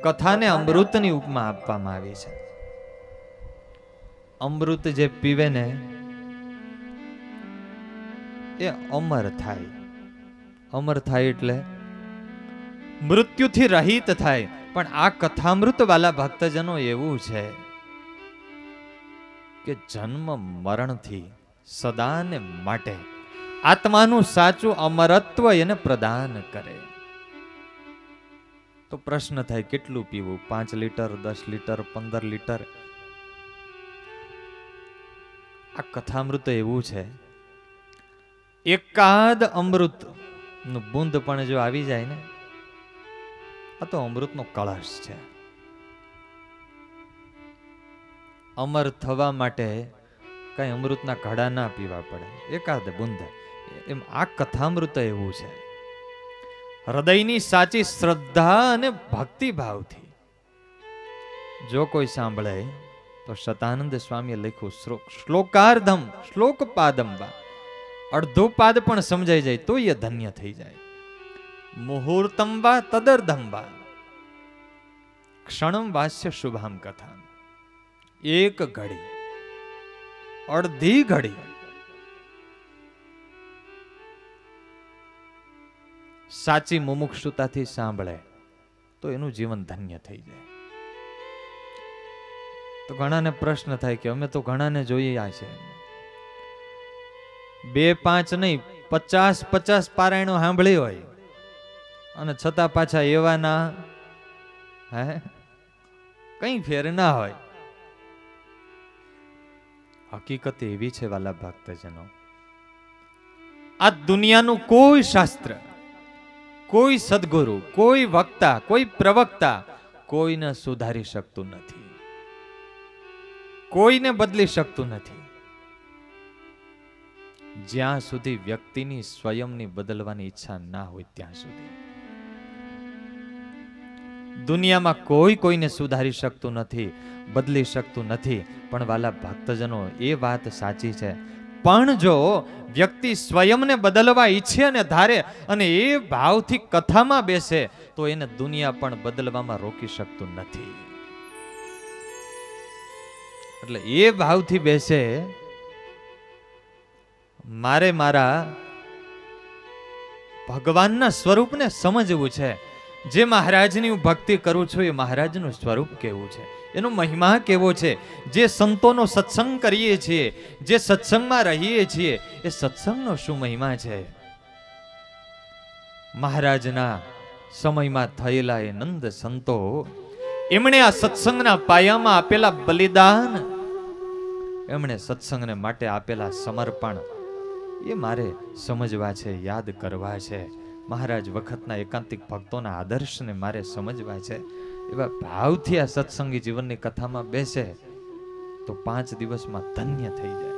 કથાને અમૃતની ઉપમા આપવામાં આવી છે. અમૃત જે પીવે ને એ અમર થાય. અમર થાય એટલે મૃત્યુથી રહિત થાય. પણ આ કથામૃત વાલા ભક્તજનો એવું છે કે જન્મ મરણથી સદાને માટે આત્માનું સાચું અમરત્વ એને પ્રદાન કરે. તો પ્રશ્ન થાય કેટલું પીવું? 5 લીટર, 10 લીટર, 15 લીટર? આ કથામૃત એવું છે, એકાદ અમૃત નું બુંદ પણ જો આવી જાય ને, આ તો અમૃતનો કળશ છે. અમર થવા માટે કઈ અમૃતના ઘડા ના પીવા પડે, એકાદ બુંદ. એમ આ કથામૃત એવું છે, હૃદયની સાચી શ્રદ્ધા અને ભક્તિભાવથી જો કોઈ સાંભળે તો શતાનંદ સ્વામીએ લખ્યું શ્લોકાર્ધમ શ્લોક પાદમ વા, અડધો પાદ પણ સમજાઈ જાય તો એ ધન્ય થઈ જાય. મુહૂર્તમ વા તદર્ધમ વા ક્ષણમ વાસ્ય શુભામ કથા, એક ઘડી, અડધી ઘડી સાચી મુમુક્ષુતાથી સાંભળે તો એનું જીવન ધન્ય થઈ જાય. તો ઘણાને પ્રશ્ન થાય કે અમે તો ઘણાને જોઈએ છે, 2-5 નહીં 50 પારાયણો સાંભળી હોય અને છતાં પાછા એવા ના, હે કઈ ફેર ના હોય. હકીકત એવી છે વાલા ભક્તજનો, આ દુનિયાનું કોઈ શાસ્ત્ર, કોઈ સદગુરુ, કોઈ વક્તા, કોઈ પ્રવક્તા કોઈને સુધારી શકતું નથી, કોઈને બદલી શકતું નથી, જ્યાં સુધી વ્યક્તિની સ્વયંની બદલવાની ઈચ્છા ના હોય ત્યાં સુધી. દુનિયામાં કોઈ કોઈને સુધારી શકતું નથી, બદલી શકતું નથી. પણ વાલા ભક્તજનો, એ વાત સાચી છે, પણ જો વ્યક્તિ સ્વયંને બદલવા ઈચ્છે અને ધારે અને એ ભાવથી કથામાં બેસે તો એને દુનિયા પણ બદલવામાં રોકી શકતું નથી. એટલે એ ભાવથી બેસે, મારે મારા ભગવાનના સ્વરૂપને સમજવું છે. જે મહારાજની હું ભક્તિ કરું છું એ મહારાજનું સ્વરૂપ કેવું છે, એનો મહિમા કેવો છે. જે સંતોનો સત્સંગ કરીએ છીએ, જે સત્સંગમાં રહીએ છીએ, એ સત્સંગનો શું મહિમા છે. મહારાજના સમયમાં થયેલા એ નંદ સંતો, એમણે આ સત્સંગના પાયામાં આપેલા બલિદાન, એમણે સત્સંગને માટે આપેલા સમર્પણ, એ મારે સમજવા છે, યાદ કરવા છે. મહારાજ વખતના એકાંતિક ભક્તોના આદર્શને મારે સમજવા છે. એવા ભાવથી આ સત્સંગી જીવનની કથામાં બેસે તો 5 દિવસમાં ધન્ય થઈ જાય.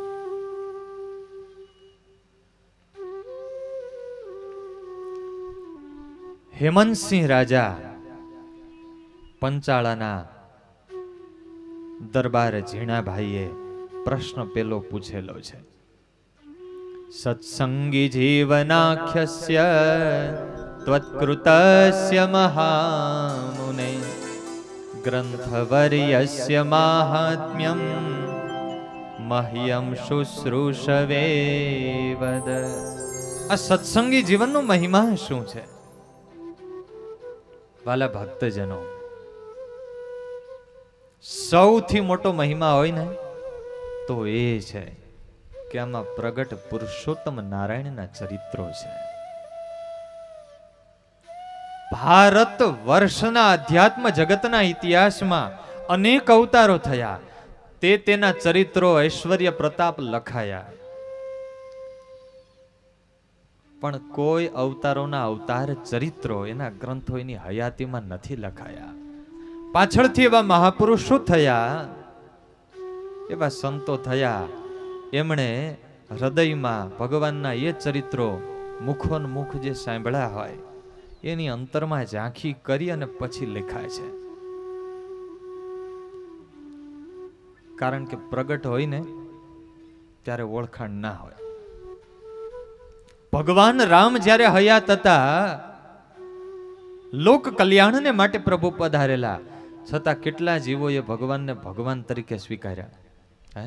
હેમંતસિંહ રાજા પંચાળાના દરબાર ઝીણાભાઈએ પ્રશ્ન પેલો પૂછેલો છે, સત્સંગી જીવનાખ્યસ્ય ત્વત્કૃતસ્ય મહામુને ગ્રંથવર્યસ્ય માહાત્મ્યમ મહ્યમ શુશ્રૂષવે વદ. આ સત્સંગી જીવનનો મહિમા શું છે? વાલા ભક્તજનો, સૌથી મોટો મહિમા હોય ને તો એ છે કે આમાં પ્રગટ પુરુષોત્તમ નારાયણના ચરિત્રો છે. ભારત વર્ષના અધ્યાત્મ જગતના ઇતિહાસમાં અનેક અવતારો થયા, તેના ચરિત્રો, ઐશ્વર્ય પ્રતાપ લખાયા, પણ કોઈ અવતારોના અવતાર ચરિત્રો એના ગ્રંથો એની હયાતીમાં નથી લખાયા. પાછળથી એવા મહાપુરુષો થયા, એવા સંતો થયા, એમણે હૃદયમાં ભગવાનના એ ચરિત્રો મુખોન્મુખ જે સાંભળ્યા હોય એની અંતરમાં ઝાંખી કરી અને પછી લખાય છે. કારણ કે પ્રગટ હોય ને ત્યારે ઓળખાણ ના હોય. ભગવાન રામ જ્યારે હયાત હતા, લોક કલ્યાણને માટે પ્રભુ પધારેલા, છતાં કેટલા જીવોએ ભગવાનને ભગવાન તરીકે સ્વીકાર્યા. હે,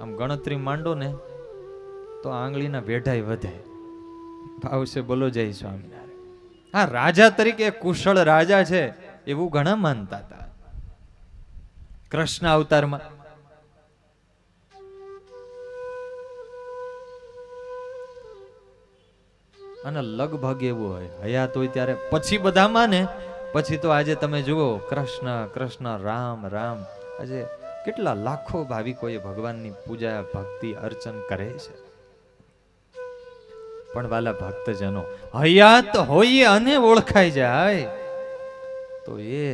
આમ ગણતરી માંડો ને તો આંગળીના વેઢાઈ વધે. ભાવશે બોલો જય સ્વામિનારાયણ. હા, રાજા તરીકે કુશળ રાજા છે એવું ઘણા માનતા હતા. કૃષ્ણ અવતારમાં અને લગભગ એવું હોય, હયાત હોય ત્યારે પછી બધા માને, પછી તો આજે તમે જુઓ કૃષ્ણ કૃષ્ણ રામ રામ, આજે કેટલા લાખો ભાવિકોએ ભગવાનની પૂજા ભક્તિ અર્ચન કરે છે. પણ વાલા ભક્તજનો, હયાત હોય અને ઓળખાઈ જાય તો એ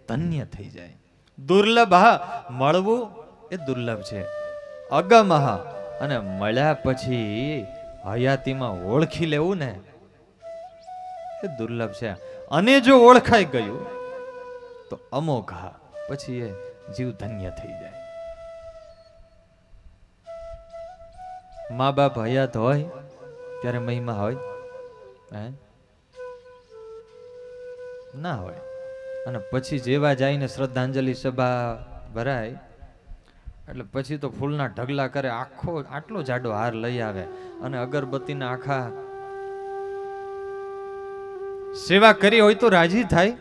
ધન્ય થઈ જાય. દુર્લભ, મળવું એ દુર્લભ છે. અગમ, અને મળ્યા પછી હયાતીમાં ઓળખી લેવું ને એ દુર્લભ છે. અને જો ઓળખાઈ ગયું તો અમોઘ, પછી એ જીવ ધન્ય થઈ જાય. મા બાપ હયાત હોય ત્યારે મહિમા હોય? હે, ના હોય. અને પછી જેવા જઈને શ્રદ્ધાંજલિ સભા ભરાય એટલે પછી તો ફૂલના ઢગલા કરે, આખો આટલો જાડો હાર લઈ આવે અને અગરબત્તીના આખા સેવા કરી હોય તો રાજી થાય,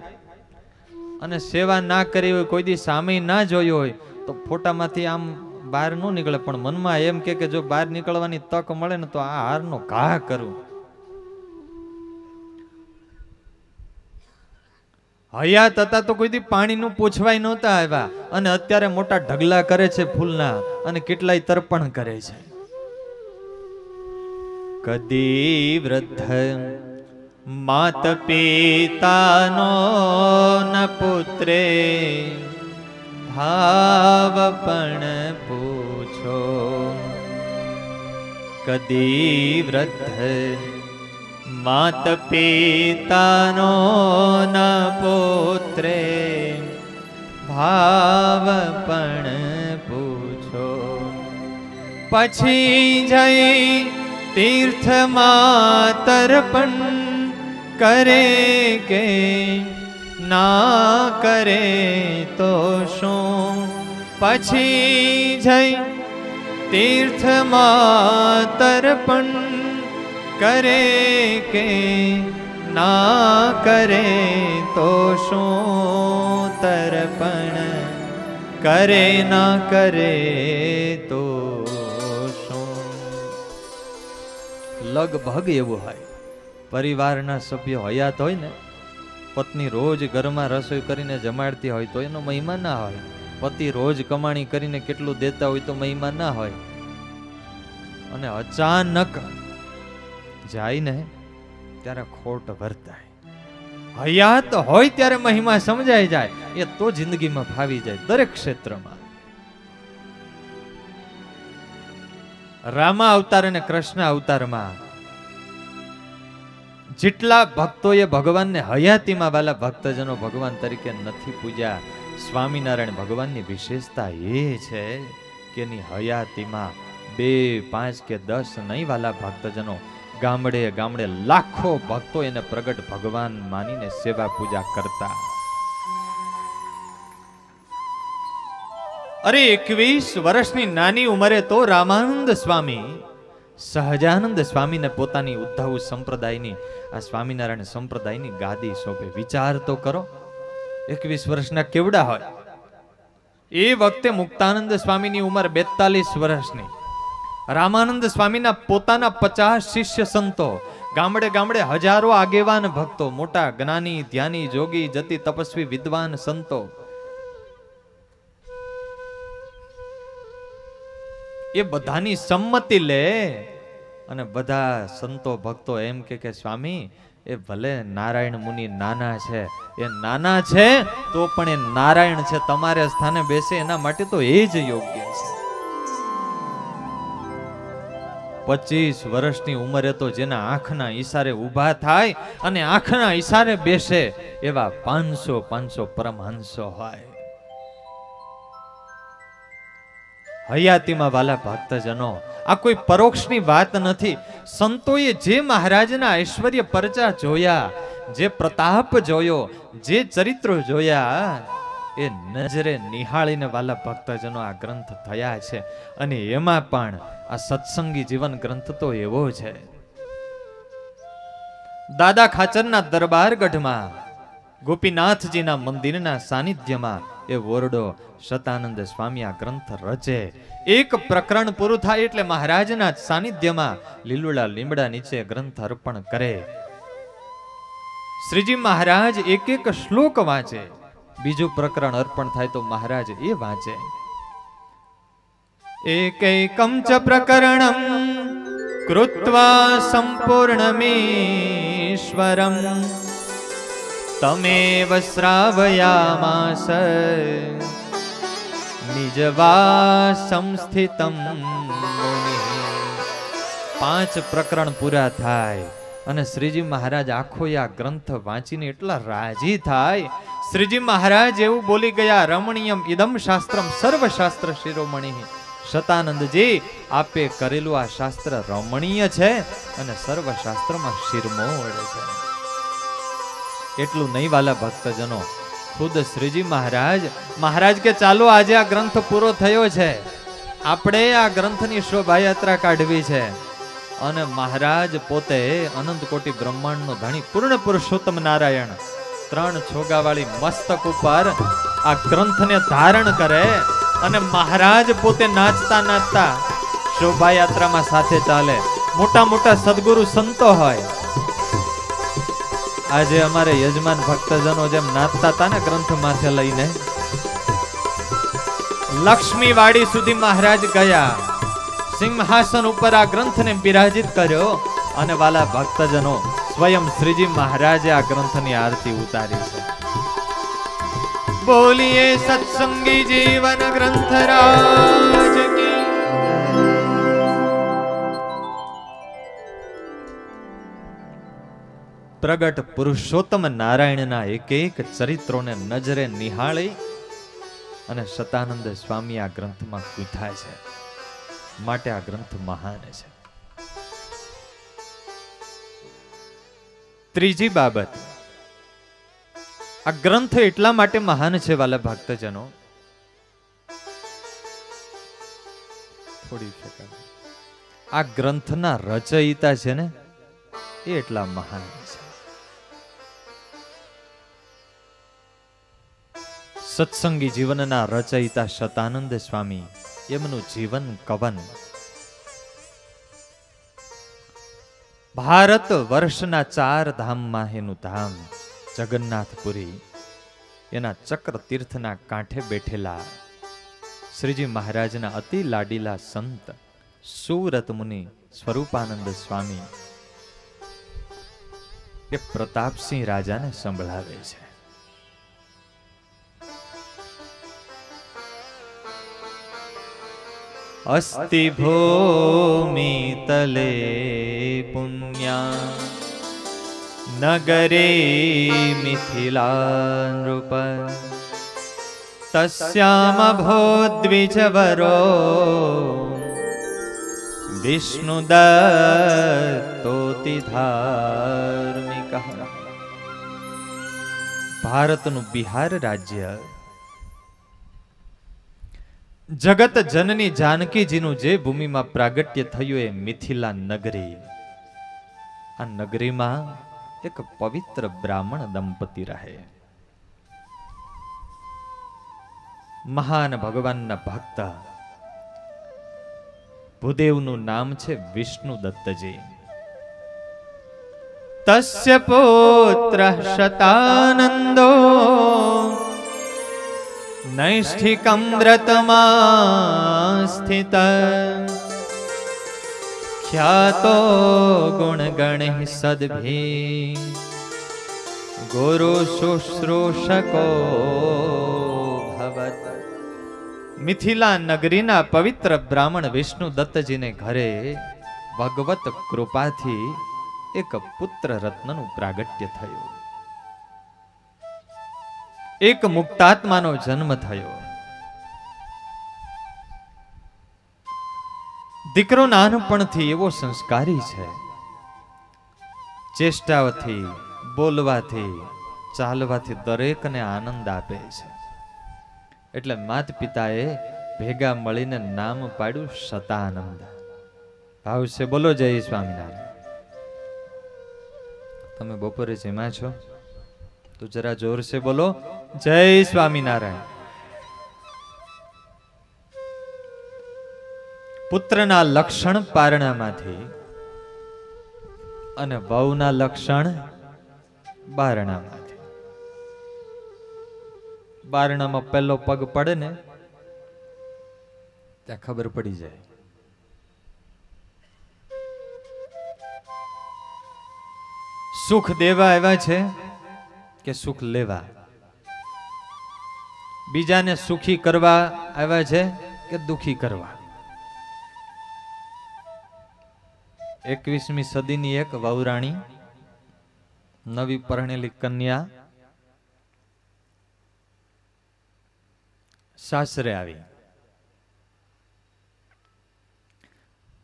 અને સેવા ના કરી હોય, કોઈ દી સામે ના જોયો હોય તો ફોટામાંથી આમ બહાર ન નીકળે, પણ મનમાં એમ કે જો બહાર નીકળવાની તક મળે ને તો આ હારનો ઘા કરું. હયાત હતા તો કોઈ દી પાણીનું પૂછવાય નહોતા આવ્યા, અને અત્યારે મોટા ઢગલા કરે છે ફૂલના, અને કેટલાય તર્પણ કરે છે. કદી વૃદ્ધ માત પિતાનો ન પુત્રે ભાવ પણ પૂછો. કદી વૃદ્ધ માત પિતાનો ન પુત્રે ભાવ પણ પૂછો. પછી જઈ તીર્થમાં તર્પણ કરે કે ના કરે તો શું. પછી જઈ તીર્થમાં તર્પણ કરે કે ના કરે તો શું. તર્પણ કરે ના કરે તો શું. લગભગ એવું હોય, પરિવારના સભ્યો હયાત હોય ને, પત્ની રોજ ઘરમાં રસોઈ કરીને જમાડતી હોય તો એનો મહિમા ના હોય. પતિ રોજ કમાણી કરીને કેટલું દેતા હોય તો મહિમા ના હોય. અને અચાનક જાય ને ત્યારે ખોટ વર્તાય. હયાત હોય ત્યારે મહિમા સમજાઈ જાય, એ તો જિંદગીમાં ફાવી જાય દરેક ક્ષેત્રમાં. રામા અવતાર અને કૃષ્ણ અવતારમાં જેટલા ભક્તોએ ભગવાનને હયાતીમાં વાલા ભક્તજનો ભગવાન તરીકે નથી પૂજ્યા, સ્વામિનારાયણ ભગવાનની વિશેષતા એ છે કે એની હયાતીમાં 2, 5 કે 10 નહીં વાલા ભક્તજનો, ગામડે ગામડે લાખો ભક્તો એને પ્રગટ ભગવાન માનીને સેવા પૂજા કરતા. અરે 21 વર્ષની નાની ઉંમરે તો રામાનંદ સ્વામી સહજાનંદ સ્વામીને પોતાની ઉદ્ધવ સંપ્રદાયની, આ સ્વામિનારાયણ સંપ્રદાયની ગાદી સોંપે. વિચાર તો કરો, 21 વર્ષના કેવડા હોય. એ વખતે મુક્તાનંદ સ્વામીની ઉંમર 42 વર્ષની. રામાનંદ સ્વામીના પોતાના 50 શિષ્ય સંતો, ગામડે ગામડે હજારો આગેવાન ભક્તો, મોટા જ્ઞાની ધ્યાની જોગી જતી તપસ્વી વિદ્વાન સંતો, એ બધાની સંમતિ લે અને બધા સંતો ભક્તો એમ કે સ્વામી એ ભલે નારાયણ મુનિ નાના છે, એ નાના છે તો પણ એ નારાયણ છે, તમારે સ્થાને બેસે એના માટે તો એ જ યોગ્ય છે. 25 વર્ષની ઉંમરે તો જેના આંખના ઈશારે ઊભા થાય અને આંખના ઈશારે બેસે એવા 500 પરમહંસો હોય. હયાતીમાં વાલા ભક્તજનો, આ કોઈ પરોક્ષની વાત નથી. સંતોએ જે મહારાજના ઐશ્વર્ય પરચા જોયા, જે પ્રતાપ જોયો, જે ચરિત્રો જોયા, એ નજરે નિહાળીને વાલા ભક્તજનો આ ગ્રંથ થયા છે. અને એમાં પણ આ સત્સંગી જીવન ગ્રંથ તો એવો છે. દાદા ખાચરના દરબારગઢમાં ગોપીનાથજીના મંદિરના સાનિધ્યમાં એ ઓરડો શતાનંદ સ્વામી આ ગ્રંથ રચે. એક પ્રકરણ પૂરું થાય એટલે મહારાજના સાનિધ્યમાં લીલુડા લીમડા નીચે ગ્રંથ અર્પણ કરે. શ્રીજી મહારાજ એક એક શ્લોક વાંચે. બીજું પ્રકરણ અર્પણ થાય તો મહારાજ એ વાંચે. એકૈકમ ચ પ્રકરણમ કૃત્વા સંપૂર્ણમેશ્વરમ તમેવ શ્રાવયામાસ નિજવાસં સ્થિતમ મુનિ. 5 પ્રકરણ પૂરા થાય અને શ્રીજી મહારાજ આખો આ ગ્રંથ વાંચીને એટલા રાજી થાય. શ્રીજી મહારાજ એવું બોલી ગયા, રમણીયમ ઇદમ શાસ્ત્રમ સર્વશાસ્ત્ર શિરોમણિ. શતાનંદજી, આપે કરેલું આ શાસ્ત્ર રમણીય છે અને સર્વશાસ્ત્રમાં શિરમોર છે. એટલું નહીં વાલા ભક્તજનો, ખુદ શ્રીજી મહારાજ કે ચાલો આજે આ ગ્રંથ પૂરો થયો છે, આપણે આ ગ્રંથની શોભાયાત્રા કાઢવી છે. અને મહારાજ પોતે અનંત કોટી બ્રહ્માંડનો ધણી પૂર્ણ પુરુષોત્તમ નારાયણ 3 છોગાવાળી મસ્તક ઉપર આ ગ્રંથને ધારણ કરે અને મહારાજ પોતે નાચતા નાચતા શોભાયાત્રામાં સાથે ચાલે. મોટા મોટા સદગુરુ સંતો હોય, આજે અમારે યજમાન ભક્તજનો જેમ નાચતા હતા ને ગ્રંથ માથે લઈને, લક્ષ્મીવાડી સુધી મહારાજ ગયા, સિંહાસન ઉપર આ ગ્રંથને બિરાજિત કર્યો અને વાલા ભક્તજનો સ્વયં શ્રીજી મહારાજે આ ગ્રંથની આરતી ઉતારી છે. બોલીએ સત્સંગી જીવન ગ્રંથરાજ કી. પ્રગટ પુરુષોત્તમ નારાયણના એક એક ચરિત્રોને નજરે નિહાળી અને શતાનંદ સ્વામી આ ગ્રંથમાં કૂથાય છે. માટે આ ગ્રંથ મહાન છે. ત્રીજી બાબત, આ ગ્રંથ એટલા માટે મહાન છે વાલા ભક્તજનો, આ ગ્રંથના રચયિતા છે ને એ એટલા મહાન છે. સત્સંગી જીવનના રચયિતા શતાનંદ સ્વામી, એમનું જીવન કવન ભારત વર્ષના 4 ધામમાં એનું ધામ જગન્નાથપુરી, એના ચક્ર તીર્થના કાંઠે બેઠેલા શ્રીજી મહારાજના અતિ લાડીલા સંત સુરત મુનિ સ્વરૂપાનંદ સ્વામી એ પ્રતાપસિંહ રાજાને સંભળાવે છે. અસ્તિ ભૂમિ તલે પુણ્યા નગરે મિથિલા નૃપ તસ્યામ ભો દ્વિજવરો વિષ્ણુદત્તોતિ ધાર્મિક. ભારતનું બિહાર રાજ્ય, જગત જનની જાનકીજીનું જે ભૂમિમાં પ્રાગટ્ય થયું એ મિથિલા નગરી. આ નગરીમાં એક પવિત્ર બ્રાહ્મણ દંપતી રહે. મહાન ભગવાનના ભક્ત, ભૂદેવનું નામ છે વિષ્ણુ દત્તજી. તસ્ય પુત્ર શતાનંદો નૈષ્ઠિકમ વ્રતમાં સ્થિત ખ્યાતો ગુણગણૈ સદ્ભી ગુરુ શુશ્રૂષકો ભવત. મિથિલા નગરીના પવિત્ર બ્રાહ્મણ વિષ્ણુ દત્તજીને ઘરે ભગવત કૃપાથી એક પુત્ર રત્નનું પ્રાગટ્ય થયું, એક મુક્તાત્માનો જન્મ થયો. દીકરો નાનપણથી એવો સંસ્કારી છે, ચેષ્ટાઓથી, બોલવાથી, ચાલવાથી દરેકને આનંદ આપે છે. એટલે માત પિતાએ ભેગા મળીને નામ પાડ્યું શતાનંદ. ભાવ છે બોલો જય સ્વામિનારાયણ. તમે બપોરે જેમાં છો તો જરા જોર સે બોલો જય સ્વામિનારાયણ. પુત્રના લક્ષણ પારણામાંથી અને વહુના લક્ષણ બારણામાંથી. બારણામાં પહેલો પગ પડે ને ત્યાં ખબર પડી જાય. સુખ દેવા આવ્યા છે કે સુખ લેવા? બીજાને સુખી કરવા આવ્યા છે કે દુખી કરવા? 21મી સદીની એક વહુરાણી, નવી પરણેલી કન્યા સાસરે આવી.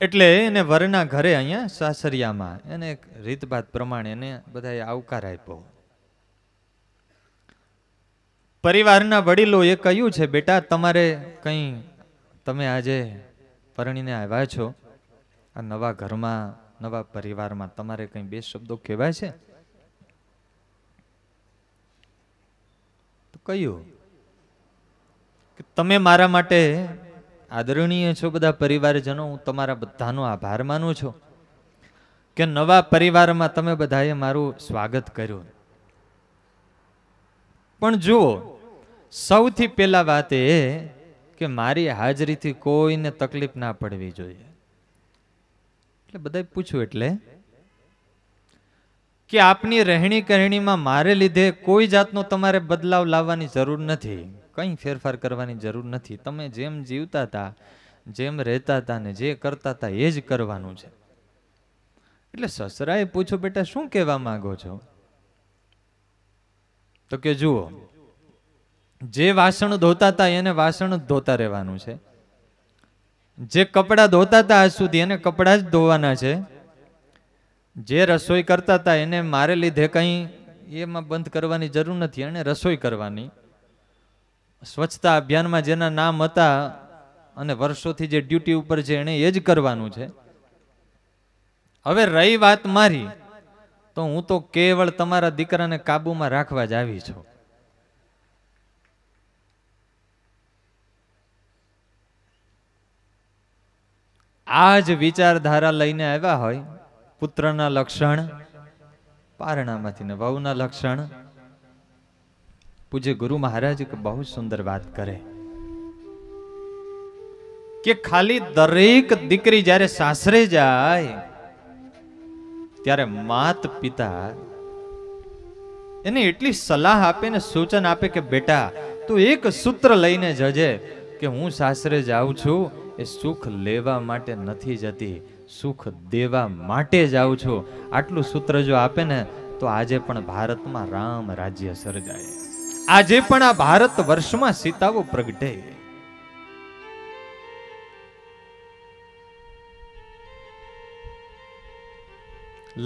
એટલે એને વરના ઘરે અહીંયા સાસરિયામાં એને એક રીતભાત પ્રમાણે એને બધાએ આવકાર આપ્યો. પરિવારના વડીલોએ કહ્યું છે, બેટા તમારે કંઈ, તમે આજે પરણીને આવ્યા છો, આ નવા ઘરમાં, નવા પરિવારમાં તમારે કંઈ બે શબ્દો કહેવાય છે? તો કહ્યું કે તમે મારા માટે આદરણીય છો બધા પરિવારજનો, હું તમારા બધાનો આભાર માનું છું કે નવા પરિવારમાં તમે બધાએ મારું સ્વાગત કર્યું. પણ જુઓ, સૌથી પહેલા વાત એ કે મારી હાજરીથી કોઈને તકલીફ ના પડવી જોઈએ. એટલે બધાએ પૂછ્યું એટલે કે આપની રહેણી કહેણીમાં મારે લીધે કોઈ જાતનો તમારે બદલાવ લાવવાની જરૂર નથી, કંઈ ફેરફાર કરવાની જરૂર નથી. તમે જેમ જીવતા હતા, જેમ રહેતા હતા ને જે કરતા હતા એ જ કરવાનું છે. એટલે સસરાએ પૂછ્યું, બેટા શું કહેવા માંગો છો? તો કે જુઓ, જે વાસણ ધોતા હતા એને વાસણ જ ધોતા રહેવાનું છે, જે કપડા ધોતા હતા આજ સુધી એને કપડા જ ધોવાના છે, જે રસોઈ કરતા હતા એને મારે લીધે કંઈ એમાં બંધ કરવાની જરૂર નથી, એને રસોઈ કરવાની. સ્વચ્છતા અભિયાનમાં જેના નામ હતા અને વર્ષોથી જે ડ્યુટી ઉપર છે એને એ જ કરવાનું છે. હવે રહી વાત મારી, તો હું તો કેવળ તમારા દીકરાને કાબુમાં રાખવા જ આવી છું. આ જ વિચારધારા લઈને આવ્યા હોય, પુત્રના લક્ષણ પારણામાંથી ને વહુના લક્ષણ. પૂજ્ય ગુરુ મહારાજ એક બહુ સુંદર વાત કરે કે ખાલી દરેક દીકરી જ્યારે સાસરે જાય ત્યારે માત પિતા એને એટલી સલાહ આપે ને સૂચન આપે કે બેટા તું એક સૂત્ર લઈને જજે કે હું સાસરે જાઉં છું એ સુખ લેવા માટે નથી જતી, સુખ દેવા માટે જાઉં છું. આટલું સૂત્ર જો આપે ને તો આજે પણ ભારતમાં રામ રાજ્ય સર્જાય, આજે પણ આ ભારત વર્ષમાં સીતાઓ પ્રગટે.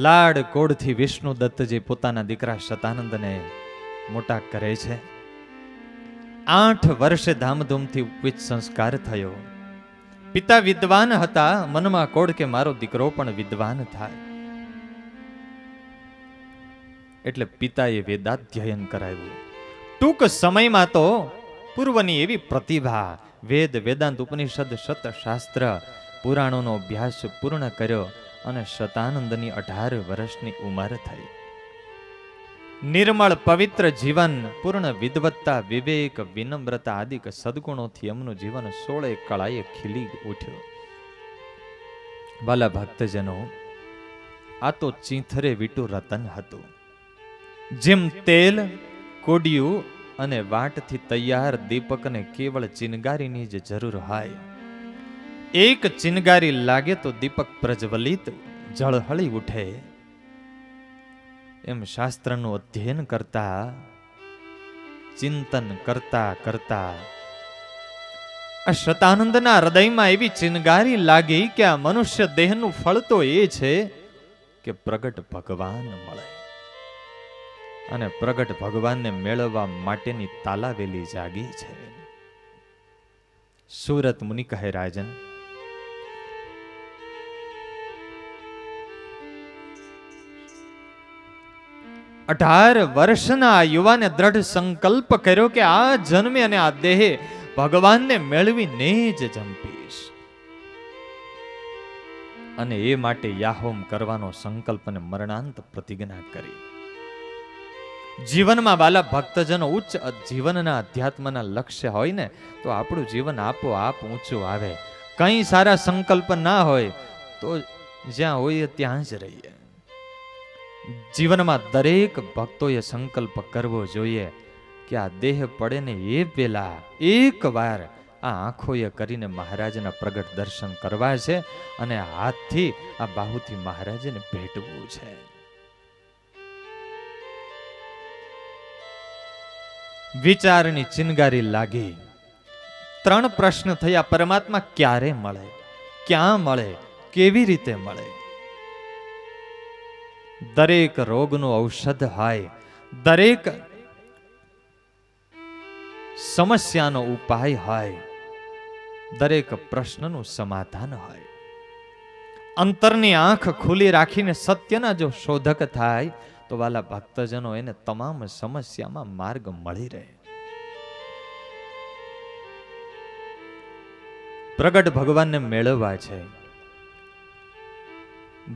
લાડ કોડથી વિષ્ણુ દત્તજી પોતાના દીકરા શતાનંદને મોટા કરે છે. 8 વર્ષે ધામધૂમથી ઉપવિત સંસ્કાર થયો. પિતા વિદ્વાન હતા, મનમાં કોડ કે મારો દીકરો પણ વિદ્વાન થાય. એટલે પિતાએ વેદાધ્યયન કરાવ્યું. ટૂંક સમયમાં તો પૂર્વની એવી પ્રતિભા, વેદ, વેદાંત, ઉપનિષદ, શાસ્ત્ર, પુરાણોનો અભ્યાસ પૂર્ણ કર્યો અને શતાનંદની 18 વર્ષની ઉંમર થઈ. નિર્મળ પવિત્ર જીવન, પૂર્ણ વિદ્વત્તા, વિવેક, વિનમ્રતા આદિક સદગુણોથી એમનું જીવન 16 કળાએ ખીલી ઉઠ્યું. વાલા ભક્તજનો, આ તો ચીંથરે વીટું રતન હતું. જેમ તેલ, કોડિયું અને વાટથી તૈયાર દીપકને કેવળ ચિનગારીની જ જરૂર હોય, એક ચિનગારી લાગે તો દીપક પ્રજ્વલિત જળહળી ઉઠે. એમ શાસ્ત્રનું અધ્યયન કરતા, ચિંતન કરતા કરતા આ શતાનંદના હૃદયમાં એવી ચિનગારી લાગી કે આ મનુષ્ય દેહનું ફળ તો એ છે કે પ્રગટ ભગવાન મળે, અને પ્રગટ ભગવાનને મેળવવા માટેની તાલાવેલી જાગી છે. સુરત મુનિ કહે, રાજન, 18 વર્ષના યુવાને દ્રઢ સંકલ્પ કર્યો કે આ જન્મે અને આ દેહે ભગવાનને મેળવીને જ જંપીશ, અને એ માટે યાહોમ કરવાનો સંકલ્પ અને મરણાંત પ્રતિજ્ઞા કરી. જીવનમાં વાલા ભક્તજનો ઉચ્ચ જીવનના અધ્યાત્મના લક્ષ્ય હોય ને તો આપણું જીવન આપોઆપ ઊંચું આવે. કઈ સારા સંકલ્પ ના હોય તો જ્યાં હોય ત્યાં જ રહીએ. જીવનમાં દરેક ભક્તોએ સંકલ્પ કરવો જોઈએ કે આ દેહ પડે ને એ પેલા એક વાર આ આંખોએ કરીને મહારાજના પ્રગટ દર્શન કરવા છે, અને હાથથી આ બાહુથી મહારાજને ભેટવું છે. વિચારની ચિનગારી લાગી. 3 પ્રશ્ન થયા. પરમાત્મા ક્યારે મળે, ક્યાં મળે, કેવી રીતે મળે? દરેક રોગનું ઔષધ હોય, દરેક સમસ્યાનો ઉપાય હોય, દરેક પ્રશ્નનું સમાધાન હોય. અંતરની આંખ ખુલ્લી રાખીને સત્યના જો શોધક થાય તો વાલા ભક્તજનો એને તમામ સમસ્યામાં માર્ગ મળી રહે. પ્રગટ ભગવાનને મેળવવા છે.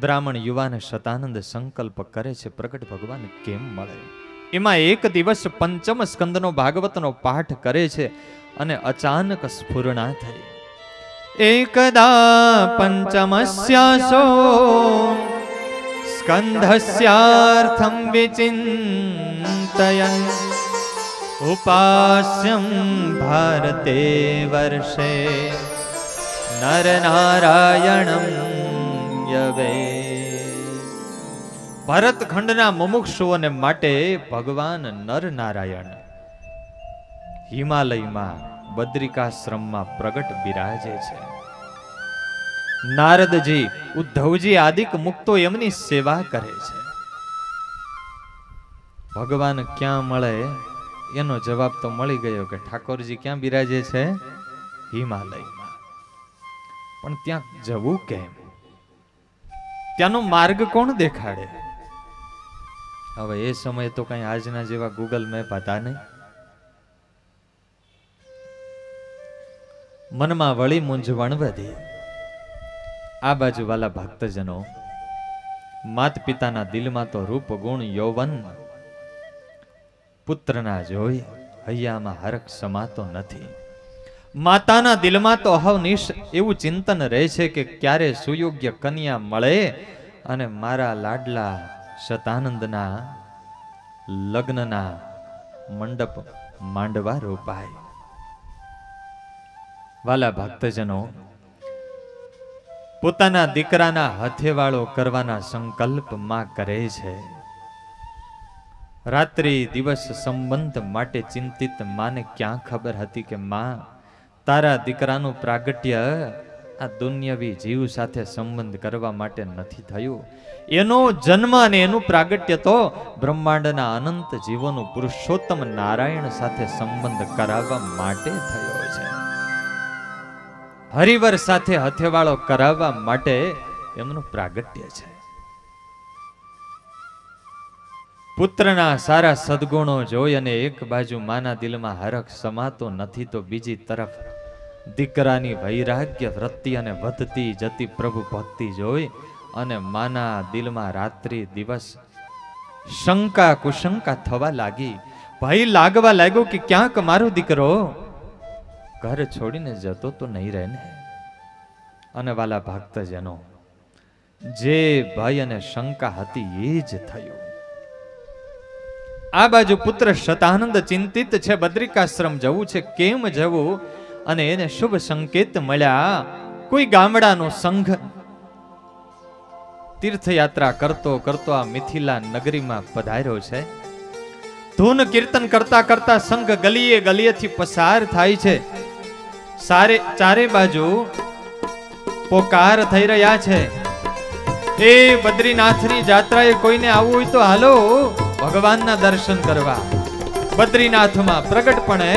બ્રાહ્મણ યુવાન શતાનંદ સંકલ્પ કરે છે પ્રગટ ભગવાન કેમ મળે. એમાં એક દિવસ પંચમ સ્કંદનો ભાગવતનો પાઠ કરે છે અને અચાનક સ્ફુરણા થઈ. એકદા પંચમસ્યાસો સ્કંધસ્યાર્થમ વિચિંતયન ઉપાસ્યમ ભારતે વર્ષે નર નારાયણમ યવે. ભરતખંડના મુમુક્ષુઓને માટે ભગવાન નર નારાયણ હિમાલયમાં બદ્રિકાશ્રમમાં પ્રગટ બિરાજે છે. નારદજી, ઉદ્ધવજી આદિક મુક્તો એમની સેવા કરે છે. ભગવાન ક્યાં મળે એનો જવાબ તો મળી ગયો કે ઠાકોરજી ક્યાં બિરાજે છે? હિમાલયમાં. પણ ત્યાં જવું કેમ? ત્યાંનો માર્ગ કોણ દેખાડે? હવે એ સમયે તો કઈ આજના જેવા ગૂગલ મેપ હતા નહીં. મનમાં વળી મૂંઝવણ વધી. આ બાજુ વાલા ભક્તજનો, માત પિતાના દિલમાં તો રૂપ ગુણ યૌવન પુત્રના જોઈ હૈયામાં હરખ સમાતો નથી. માતાના દિલમાં તો અહર્નિશ એવું ચિંતન રહે છે કે ક્યારે સુયોગ્ય કન્યા મળે અને મારા લાડલા શતાનંદના લગ્નના મંડપ માંડવા રોપાય. વાલા ભક્તજનો, પોતાના દીકરાના હથેવાળો કરવાના સંકલ્પ માં કરે છે. રાત્રિ દિવસ સંબંધ માટે ચિંતિત માને ક્યાં ખબર હતી કે માં, તારા દીકરાનું પ્રાગટ્ય આ દુન્યવી જીવ સાથે સંબંધ કરવા માટે નથી થયું. એનો જન્મ અને એનું પ્રાગટ્ય તો બ્રહ્માંડના અનંત જીવોનું પુરુષોત્તમ નારાયણ સાથે સંબંધ કરાવવા માટે થયો છે. હરિવર સાથે હથેવાળો કરાવવા માટે એમનું પ્રાગટ્ય છે. પુત્રના સારા સદગુણો જોઈ અને એક બાજુ માના દિલમાં હરખ સમાતો નથી તો બીજી તરફ દીકરાની વૈરાગ્ય વૃત્તિ અને વધતી જતી પ્રભુ ભક્તિ જોઈ અને માના દિલમાં રાત્રિ દિવસ શંકા કુશંકા થવા લાગી. ભય લાગવા લાગ્યો કે ક્યાંક મારો દીકરો ઘર છોડીને જતો તો નહીં રહે ને. અને વાલા ભક્તજનો, જે ભય અને શંકા હતી એ જ થયું. આ બાજુ પુત્ર શતાનંદ ચિંતિત છે, બદ્રિકાશ્રમ જવું છે, કેમ જવું? અને એને શુભ સંકેત મળ્યા કોઈ ગામડાનો સંઘ તીર્થયાત્રા કરતો કરતો આ મિથિલા નગરીમાં પધાર્યો છે. ધૂન કીર્તન કરતા કરતા સંઘ ગલીએ ગલીએથી પસાર થાય છે. ચારે બાજુ પોકાર થઈ રહ્યા છે. એ બદ્રીનાથની જાત્રાએ કોઈને આવવું હોય તો હાલો ભગવાનના દર્શન કરવા. બદ્રીનાથમાં પ્રગટપણે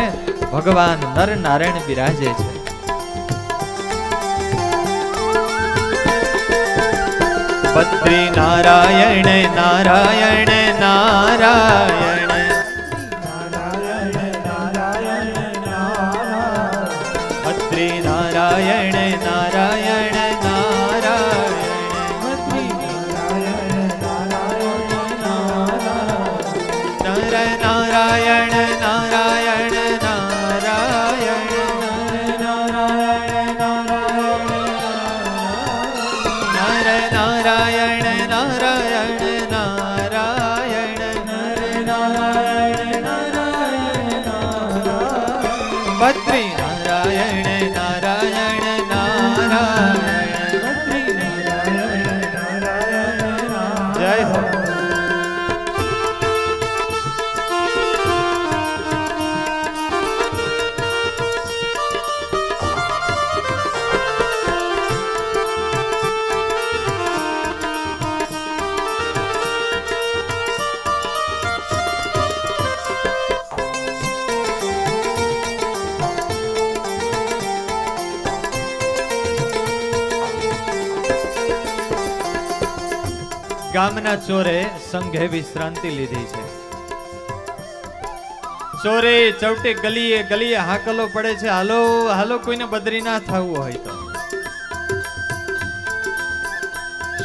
ભગવાન નર નારાયણ બિરાજે છે. બદ્રી નારાયણ નારાયણ નારાયણ બદ્રી નારાયણ નારાયણ નારાયણ નારાયણ બદ્રી નારાયણ નારાયણ નારાયણ જય હો. ગામના ચોરે સંઘે વિશ્રાંતિ લીધી છે. ચોરે ચૌટે ગલીએ ગલીએ હાકલો પડે છે, હાલો હાલો કોઈને બદ્રીનાથ આવવું હોય તો.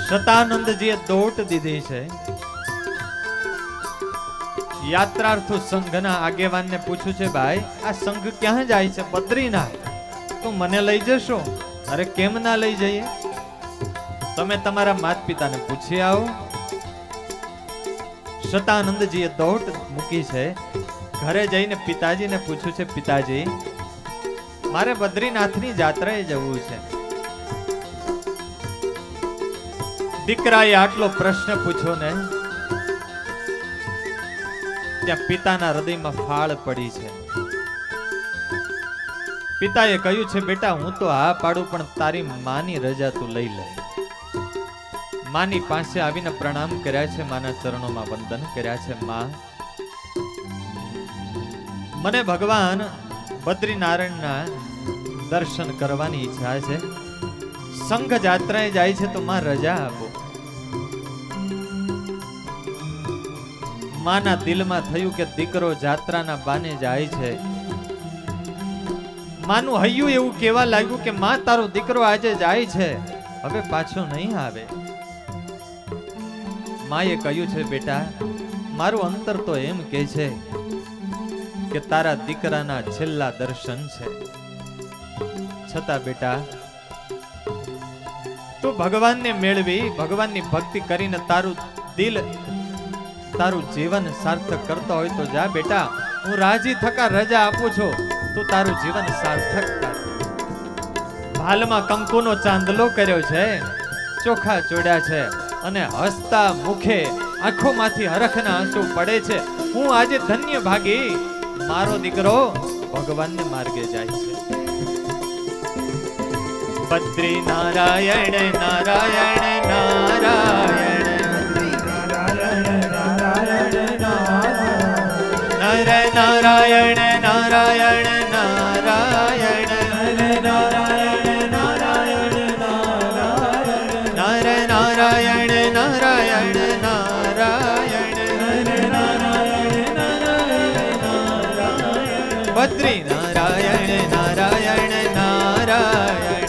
શતાનંદજીએ દોટ દીધી છે. યાત્રાર્થુ સંઘના આગેવાનને પૂછ્યું છે, ભાઈ આ સંઘ ક્યાં જાય છે? બદ્રીનાથ. તો મને લઈ જશો? અરે કેમ ના લઈ જઈએ, તમે તમારા માતા પિતાને પૂછી આવો. શતાનંદજીએ દોટ મૂકી છે. ઘરે જઈને પિતાજીને પૂછ્યું છે, પિતાજી મારે બદ્રીનાથની જાત્રાએ જવું છે. દીકરાએ આટલો પ્રશ્ન પૂછ્યો ને ત્યાં પિતાના હૃદયમાં ફાળ પડી છે. પિતાએ કહ્યું છે, બેટા હું તો હા પાડું, પણ તારી માની રજા તું લઈ લે. માની પાસે આવીને પ્રણામ કર્યા છે, માના ચરણોમાં વંદન કર્યા છે. માં, મને ભગવાન બદ્રીનારાયણના દર્શન કરવાની ઈચ્છા છે. સંઘ જાત્રાએ જાય છે તો માં રજા આપો. માના દિલમાં થયું કે દીકરો જાત્રાના બાને જાય છે. માનું હૈયું એવું કહેવા લાગ્યું કે માં તારો દીકરો આજે જાય છે, હવે પાછો નહીં આવે. માએ કહ્યું છે, બેટા મારું અંતર તો એમ કહે છે કે તારા દીકરાના છેલ્લા દર્શન છે. છતાં બેટા તું ભગવાનને મેળવી, ભગવાનની ભક્તિ કરીને તારું દિલ, તારું જીવન સાર્થક કરતો હોય તો જા બેટા. હું રાજી થકા રજા આપું છું, તું તારું જીવન સાર્થક કર. ભાલમાં કંકુનો ચાંદલો કર્યો છે, ચોખા ચોડ્યા છે અને હસતા મુખે આંખોમાંથી હરખના આંસુ પડે છે. હું આજે ધન્ય ભાગી, મારો દીકરો ભગવાનને માર્ગે જાય છે. બદ્રી નારાયણ નારાયણ નારાયણ નર નારાયણ નારાયણ નારાયણ બદ્રી નારાયણ નારાયણ નારાયણ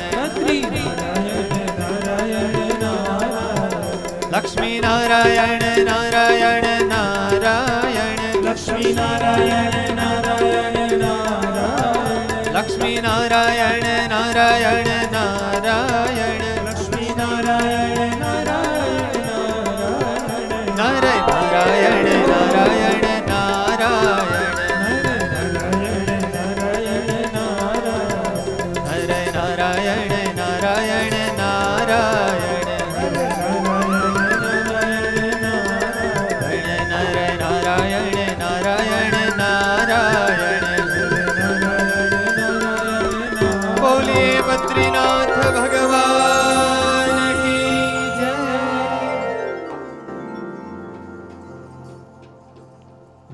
લક્ષ્મી નારાયણ નારાયણ નારાયણ લક્ષ્મી નારાયણ નારાયણ નારાયણ લક્ષ્મી નારાયણ નારાયણ નારાયણ લક્ષ્મી નારાયણ નારાયણ નારાયણ નારાયણ નારાયણ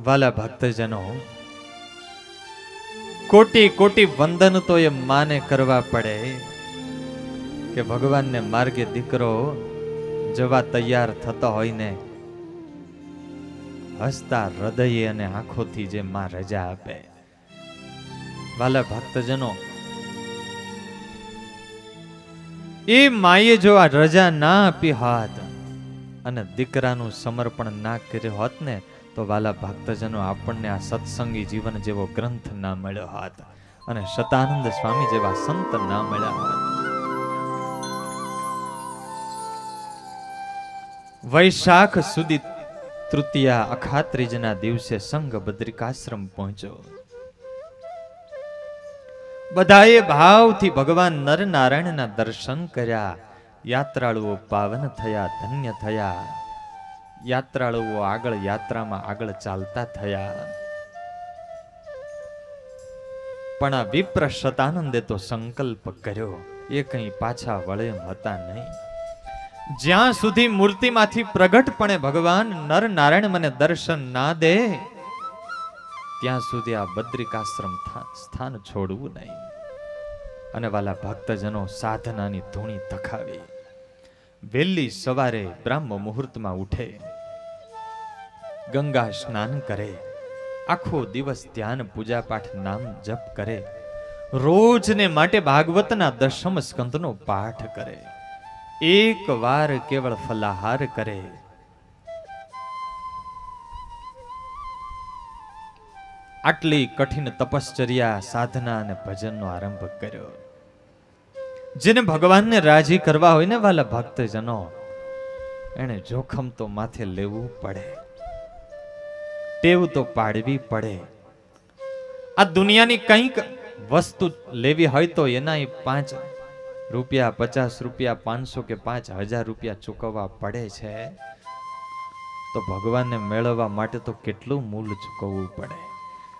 વાલા ભક્તજનો, કોટી કોટી વંદન તો એ માને કરવા પડે કે ભગવાનને માર્ગે દીકરો જવા તૈયાર થતો હોય ને હસતા હૃદય અને આંખોથી જે માં રજા આપે. વાલા ભક્તજનો, એ માએ જો આ રજા ના આપી હોત અને દીકરાનું સમર્પણ ના કર્યું હોત ને તો વાલા ભક્તજનો આપણને આ સત્સંગી જીવન જેવો ગ્રંથ ના મળ્યો હોત અને શતાનંદ સ્વામી જેવા સંત ના મળ્યા હોત. વૈશાખ સુધી તૃતીયા અખાત્રીજના દિવસે સંઘ બદ્રિકાશ્રમ પહોંચ્યો. બધાએ ભાવથી ભગવાન નરનારાયણના દર્શન કર્યા. યાત્રાળુઓ પાવન થયા, ધન્ય થયા. યાત્રાળુઓ આગળ યાત્રામાં આગળ ચાલતા થયા. પણ આ વિપ્ર શતાનંદે તો સંકલ્પ કર્યો, એ કંઈ પાછા વળે એમ હતા નહીં. જ્યાં સુધી મૂર્તિમાંથી પ્રગટપણે ભગવાન નરનારાયણ મને દર્શન ના દે ત્યાં સુધી આ બદ્રિકાશ્રમ સ્થાન છોડવું નહીં. અને વાલા ભક્તજનો, સાધનાની ધૂણી ધખાવી વહેલી સવારે બ્રહ્મ મુહૂર્તમાં ઉઠે, ગંગા સ્નાન કરે, આખો દિવસ ધ્યાન પૂજા પાઠ નામ જપ કરે, રોજને માટે ભાગવતના દશમ સ્કંદનો પાઠ કરે, એક વાર કેવળ ફલાહાર કરે. આટલી કઠિન તપશ્ચર્યા, સાધના અને ભજનનો આરંભ કર્યો. જેને ભગવાનને રાજી કરવા હોય ને વાલા ભક્તજનો, એને જોખમ તો માથે લેવું પડે, ટેવ તો પાડવી પડે. આ દુનિયાની કંઈક વસ્તુ લેવી હોય તો એના 5 રૂપિયા, 50 રૂપિયા, 500 કે 5000 રૂપિયા ચૂકવવા પડે છે. તો ભગવાનને મેળવવા માટે તો કેટલું મૂલ ચૂકવવું પડે.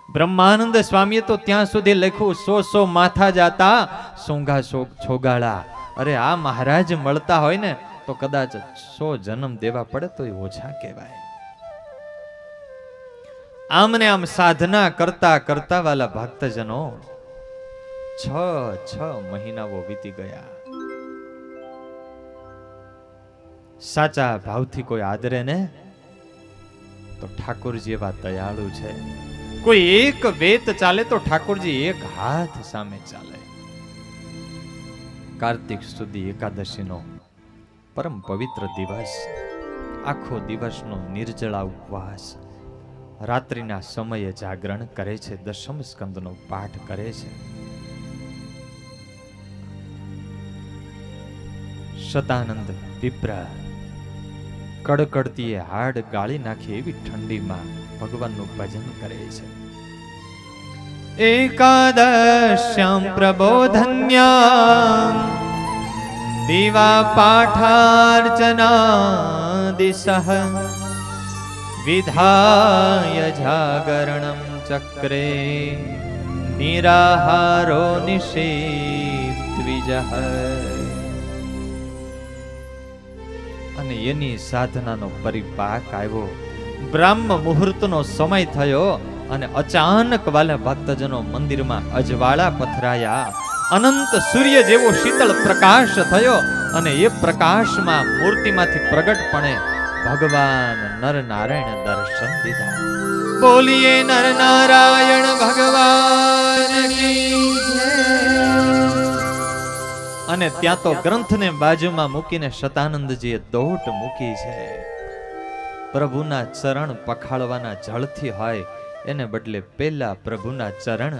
બ્રહ્માનંદ સ્વામીએ તો ત્યાં સુધી લખ્યું, 100 માથા જાતા સોંઘા છોગાળા. અરે આ મહારાજ મળતા હોય ને તો કદાચ 100 જન્મ દેવા પડે તો એ ઓછા કહેવાય. આમને આમ સાધના કરતા કરતા વાલા ભક્તજનો 6 મહિનાઓ વીતી ગયા. સાચા ભાવથી કોઈ આદરે ને તો ઠાકોરજી એવા દયાળુ છે. કોઈ એક વેત ચાલે તો ઠાકોરજી એક હાથ સામે ચાલે. કાર્તિક સુધી એકાદશીનો પરમ પવિત્ર દિવસ, આખો દિવસનો નિર્જળા ઉપવાસ, રાત્રિના સમયે જાગરણ કરે છે, દશમ સ્કંદનો પાઠ કરે છે. શતાનંદ વિપ્ર કડકડતી હાડ ગાળી નાખી એવી ઠંડીમાં ભગવાનનું ભજન કરે છે. એકાદશ્યામ પ્રબોધન્યા દીવા પાઠાર્ચના દિશઃ વિધાય જાગરણમ ચક્રે નિરાહારો નિષેધ. અને એની સાધનાનો પરિપાક આવ્યો. બ્રહ્મ મુહૂર્તનો સમય થયો અને અચાનક વાલા ભક્તજનો મંદિરમાં અજવાળા પથરાયા. અનંત સૂર્ય જેવો શીતળ પ્રકાશ થયો અને એ પ્રકાશમાં મૂર્તિમાંથી પ્રગટપણે ભગવાન નરનારાયણ દર્શન દીધા. બોલીએ નરનારાયણ ભગવાન કી જય. અને ત્યાં તો ગ્રંથને બાજુમાં મૂકીને શતાનંદજીએ દોટ મૂકી છે. પ્રભુના ચરણ પખાળવાના જળથી હોય એને બદલે પેલા પ્રભુના ચરણ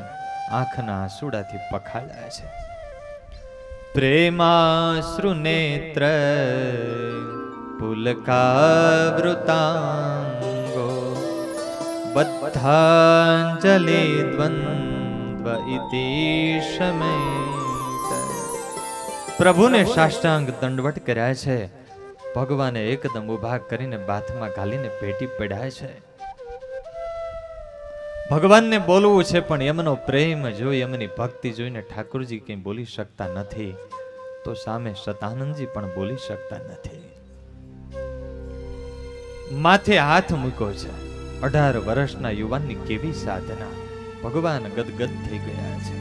આંખના આંસુડાથી પખાળ્યા છે. પ્રેમાશ્રુ નેત્ર પુલકાવૃતાંગો બદ્ધાંજલિ દ્વંદ્વ ઇતિ શમેત. પ્રભુને સાષ્ટાંગ દંડવટ કર્યા છે. ભગવાને એકદમ ઉભા કરીને બાથમાં ઘાલીને ભેટી પડ્યા છે. ભગવાનને બોલવું છે પણ એમનો પ્રેમ જોઈ, એમની ભક્તિ જોઈને ઠાકોરજી કંઈ બોલી શકતા નથી. તો સામે શતાનંદજી પણ બોલી શકતા નથી. માથે હાથ મૂક્યો છે. 18 વર્ષના યુવાનની કેવી સાધના! ભગવાન ગદગદ થઈ ગયા છે.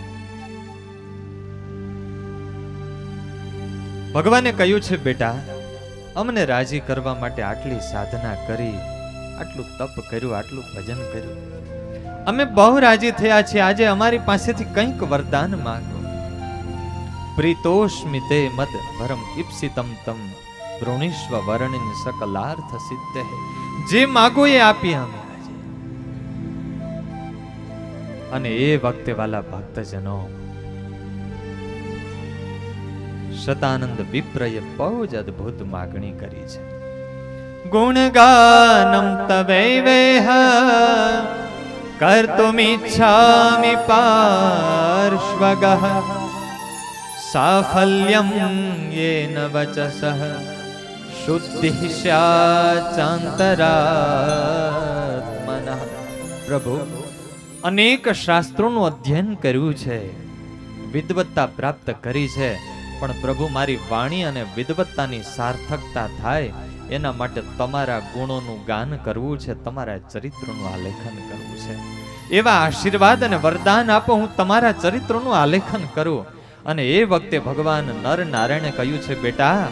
ભગવાને કહ્યું છે, બેટા, અમને રાજી કરવા માટે આટલી સાધના કરી, આટલું તપ કર્યું, આટલું ભજન કર્યું, અમે બહુ રાજી થયા છીએ. આજે અમારી પાસેથી કંઈક વરદાન માંગો. પ્રીતોષ્મિતે મદ ભરમ ઇપ્સિતમ તમ વૃણીશ્વ વર્ણિન સકલાર્થ સિદ્ધે. જે માગો એ આપીએ અમે આજે. અને એ વખતે વાલા ભક્તજનો, શતાનંદ વિપ્રએ બહુ જ અદ્ભુત માગણી કરી છે. ગુણગાનમ તવૈવેહ કર્તુમિચ્છામિ પાર્શ્વગઃ સાફલ્યમ યેન વચસઃ શુદ્ધિ સ્યાચાંતરાત્મનઃ. પ્રભુ, અનેક શાસ્ત્રોનું અધ્યયન કર્યું છે, વિદ્વત્તા પ્રાપ્ત કરી છે, પણ પ્રભુ મારી વાણી અને વિદ્વત્તાની સાર્થકતા થાય એના માટે તમારા ગુણોનું ગાન કરવું છે, તમારા ચરિત્રનું આલેખન કરવું છે. એવા આશીર્વાદ અને વરદાન આપો, હું તમારા ચરિત્રનું આલેખન કરું. અને એ વખતે ભગવાન નર નારાયણે કહ્યું છે, બેટા,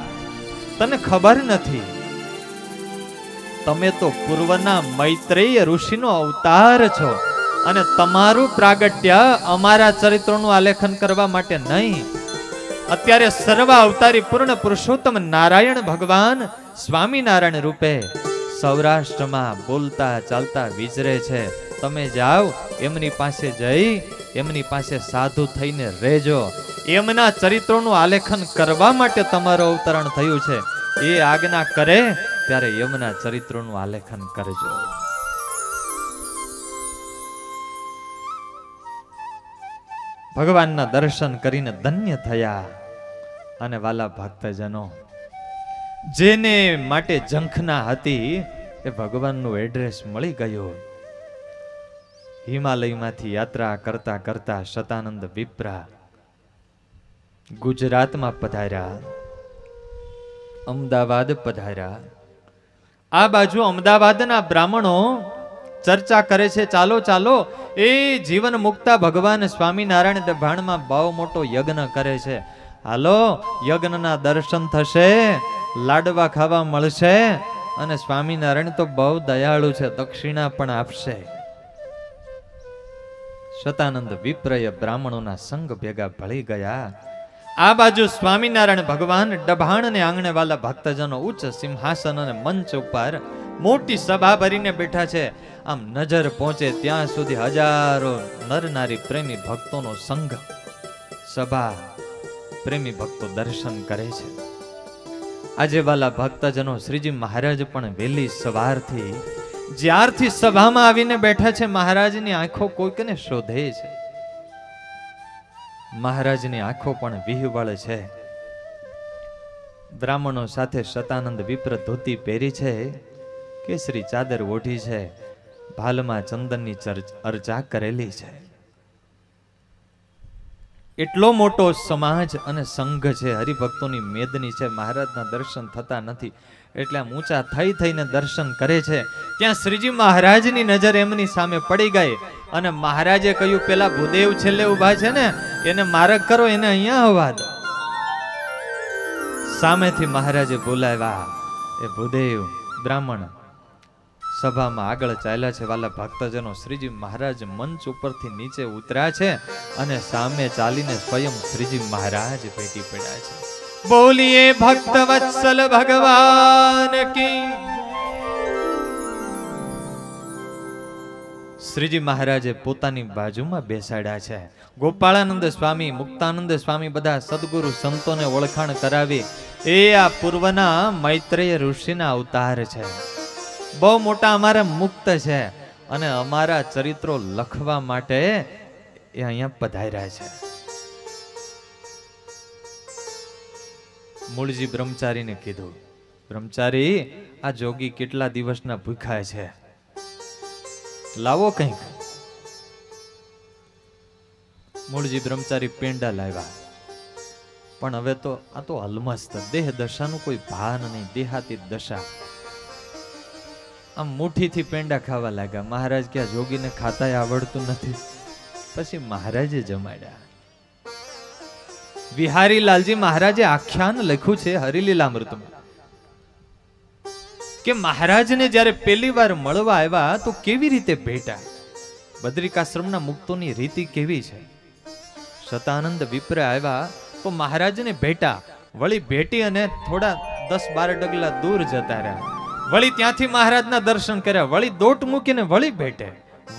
તને ખબર નથી, તમે તો પૂર્વના મૈત્રેય ઋષિનો અવતાર છો, અને તમારું પ્રાગટ્ય અમારા ચરિત્રનું આલેખન કરવા માટે નહીં. અત્યારે સર્વ અવતારી પૂર્ણ પુરુષોત્તમ નારાયણ ભગવાન સ્વામિનારાયણ રૂપે સૌરાષ્ટ્રમાં બોલતા ચાલતા વિચરે છે. તમે જાઓ, એમની પાસે જઈ એમની પાસે સાધુ થઈને રહેજો. એમના ચરિત્રોનું આલેખન કરવા માટે તમારું અવતરણ થયું છે. એ આજ્ઞા કરે ત્યારે એમના ચરિત્રોનું આલેખન કરજો. ભગવાનના દર્શન કરીને ધન્ય થયા. અને વાલા ભક્તજનો, જેને માટે ઝંખના હતી એ ભગવાનનું એડ્રેસ મળી ગયું. હિમાલયમાંથી યાત્રા કરતા કરતા શતાનંદ વિપ્રા ગુજરાતમાં પધાર્યા, અમદાવાદ પધાર્યા. આ બાજુ અમદાવાદના બ્રાહ્મણો ચર્ચા કરે છે, ચાલો ચાલો, એ જીવન મુક્તા ભગવાન સ્વામિનારાયણ દભાણમાં બહુ મોટો યજ્ઞ કરે છે, હાલો યજ્ઞના દર્શન થશે, લાડવા ખાવા મળશે, અને સ્વામિનારાયણ તો બહુ દયાળુ છે, દક્ષિણા પણ આપશે. શતાનંદ વિપ્રય બ્રાહ્મણોના સંગ ભેગા ભળી ગયા. આ બાજુ સ્વામિનારાયણ ભગવાન ડભાણ ને આંગણે વાલા ભક્તજનો ઉચ્ચ સિંહાસન અને મંચ ઉપર મોટી સભા ભરીને બેઠા છે. આમ નજર પહોંચે ત્યાં સુધી હજારો નર નારી પ્રેમી ભક્તોનો સંઘ સભા પ્રેમી ભક્તો દર્શન કરે છે. આજે વાલા ભક્તજનો, શ્રીજી મહારાજ પણ વહેલી સવારથી જ્યારથી સભામાં આવીને બેઠા છે, મહારાજની આંખો કોઈકને શોધે છે. મહારાજની આંખો પણ વિહવળ છે. બ્રાહ્મણો સાથે શતાનંદ વિપ્ર ધોતી પહેરી છે, કેસરી ચાદર ઓઢી છે, ભાલમાં ચંદનની અર્ચા કરેલી છે. એટલો મોટો સમાજ અને સંઘ છે, હરિભક્તોની મેદની છે. મહારાજના દર્શન થતા નથી એટલે આમ ઊંચા થઈને દર્શન કરે છે. ત્યાં શ્રીજી મહારાજની નજર એમની સામે પડી ગઈ અને મહારાજે કહ્યું, પેલા ભૂદેવ છેલ્લે ઉભા છે ને, એને માર્ગ કરો, એને અહીંયા આવવા દો. સામેથી મહારાજે બોલાવ્યા. એ ભૂદેવ બ્રાહ્મણ સભામાં આગળ ચાલ્યા છે. વાલા ભક્તજનો, શ્રીજી મહારાજ મંચ ઉપરથી નીચે ઉતર્યા છે અને સામે ચાલીને સ્વયં શ્રીજી મહારાજ ભેટી પડ્યા છે. બોલીએ ભક્ત વત્સલ ભગવાન કી. શ્રીજી મહારાજે પોતાની બાજુમાં બેસાડ્યા છે. ગોપાળાનંદ સ્વામી, મુક્તાનંદ સ્વામી બધા સદગુરુ સંતોને ઓળખાણ કરાવી. એ આ પૂર્વના મૈત્રેય ઋષિના અવતાર છે, બહુ મોટા અમારા મુક્ત છે, અને અમારા ચરિત્રો લખવા માટે એ અહીંયા પધાર્યા છે. મૂળજી બ્રહ્મચારીને કીધું, બ્રહ્મચારી, આ જોગી કેટલા દિવસના ભૂખ્યા છે, લાવો કંઈક. મૂળજી બ્રહ્મચારી પેંડા લાવ્યા. પણ હવે તો આ તો અલમસ્ત દેહ દશાનું કોઈ ભાન નહીં, દેહાતી દશા. આમ મુઠ્ઠીથી પેંડા ખાવા લાગ્યા. મહારાજ કે આ જોગીને ખાતાય આવડતું નથી. પછી મહારાજે જમાડ્યા. વિહારી લાલજી મહારાજે આખ્યાન લખ્યું છે હરિલીલામૃતમાં કે મહારાજને જ્યારે પહેલી વાર મળવા આવ્યા તો કેવી રીતે ભેટા. બદ્રિકાશ્રમના મુક્તોની રીતિ કેવી છે. શતાનંદ વિપ્ર આવ્યા તો મહારાજને ભેટા. વળી ભેટી અને થોડા 10-12 ડગલા દૂર જતા રહ્યા. વળી ત્યાંથી મહારાજના દર્શન કર્યા. વળી દોટ મૂકીને વળી ભેટે.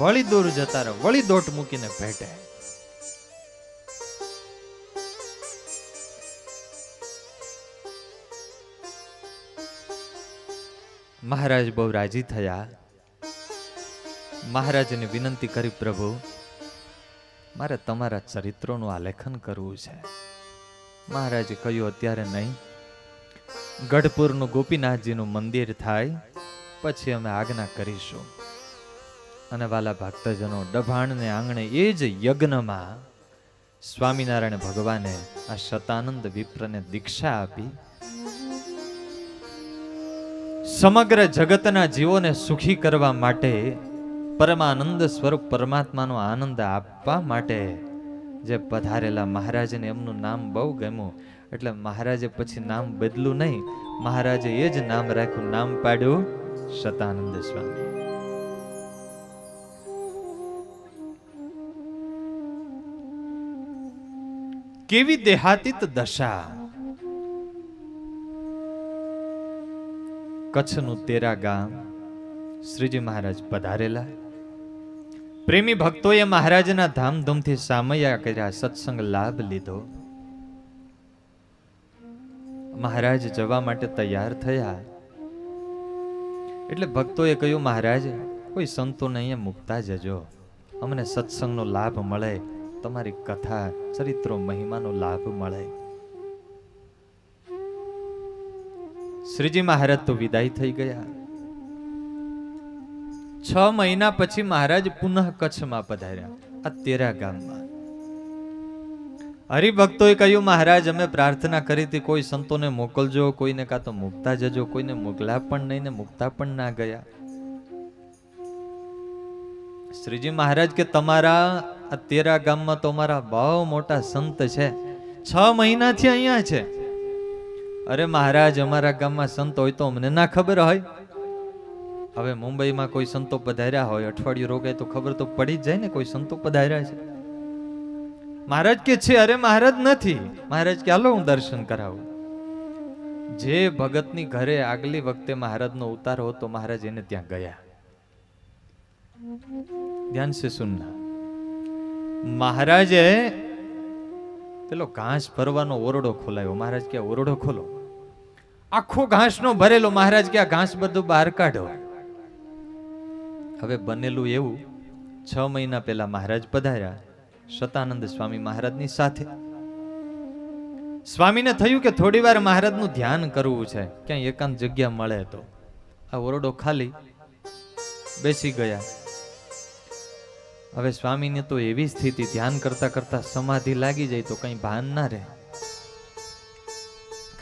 વળી દૂર જતા રહ્યા. વળી દોટ મૂકીને ભેટે. મહારાજ બહુ રાજી થયા. મહારાજને વિનંતી કરી, પ્રભુ મારે તમારા ચરિત્રોનું આલેખન કરવું છે. મહારાજે કહ્યું અત્યારે નહીં, ગઢપુરનું ગોપીનાથજીનું મંદિર થાય પછી અમે આજ્ઞા કરીશું. અને વાલા ભક્તજનો, ડભાણને આંગણે એ જ યજ્ઞમાં સ્વામિનારાયણ ભગવાને આ શતાનંદ વિપ્રને દીક્ષા આપી. સમગ્ર જગતના જીવોને સુખી કરવા માટે, પરમાનંદ સ્વરૂપ પરમાત્માનો આનંદ આપવા માટે જે પધારેલા મહારાજને એમનું નામ બહુ ગમ્યું. એટલે મહારાજે પછી નામ બદલું નહીં, મહારાજે એ જ નામ રાખ્યું. નામ પાડ્યું શતાનંદ સ્વામી. કેવી દેહાતીત દશા. કચ્છનું તેરા ગામ શ્રીજી મહારાજ પધારેલા. પ્રેમી ભક્તોએ મહારાજના ધામધૂમથી સામૈયા કર્યા, સત્સંગ લાભ લીધો. મહારાજ જવા માટે તૈયાર થયા એટલે ભક્તોએ કહ્યું, મહારાજ કોઈ સંતોને અહીંયા મૂકતા જજો, અમને સત્સંગનો લાભ મળે, તમારી કથા ચરિત્રો મહિમાનો લાભ મળે. શ્રીજી મહારાજ તો વિદાય થઈ ગયા. 6 મહિના પછી મહારાજ પુનઃ કચ્છમાં પધાર્યા, આ તેરા ગામમાં. હરિભક્તોએ કહ્યું, મહારાજ અમે પ્રાર્થના કરી હતી કોઈ સંતોને મોકલજો, કોઈને કાં તો મૂકતા જજો. કોઈને મોકલા પણ નહીં ને મૂકતા પણ ના ગયા. શ્રીજી મહારાજ કે તમારા આ તેરા ગામમાં તો અમારા બહુ મોટા સંત છે, 6 મહિનાથી અહીંયા છે. અરે મહારાજ, અમારા ગામમાં સંત હોય તો અમને ના ખબર હોય? હવે મુંબઈમાં કોઈ સંતો પધાર્યા હોય, અઠવાડિયું રોકાય તો ખબર તો પડી જ જાય ને કોઈ સંતો પધાર્યા છે. મહારાજ કે છે, અરે મહારાજ નથી. મહારાજ કે હાલો હું દર્શન કરાવું. જે ભગતની ઘરે આગલી વખતે મહારાજનો ઉતારો હતો, મહારાજ એને ત્યાં ગયા. ધ્યાન સે સુનના. મહારાજે પેલો ઘાસ ભરવાનો ઓરડો ખોલાયો. મહારાજ કે ઓરડો ખોલો. આખો ઘાસનો ભરેલો. મહારાજ કે આ ઘાસ બધું બહાર કાઢો. હવે બનેલું એવું, 6 મહિના પહેલા મહારાજ પધાર્યા શતાનંદ સ્વામી મહારાજની સાથે. સ્વામીને થયું કે થોડી વાર મહારાજનું ધ્યાન કરવું છે, ક્યાંય એકાંત જગ્યા મળે તો. આ ઓરડો ખાલી, બેસી ગયા. હવે સ્વામીને તો એવી સ્થિતિ, ધ્યાન કરતા કરતા સમાધિ લાગી જાય તો કઈ ભાન ના રહે,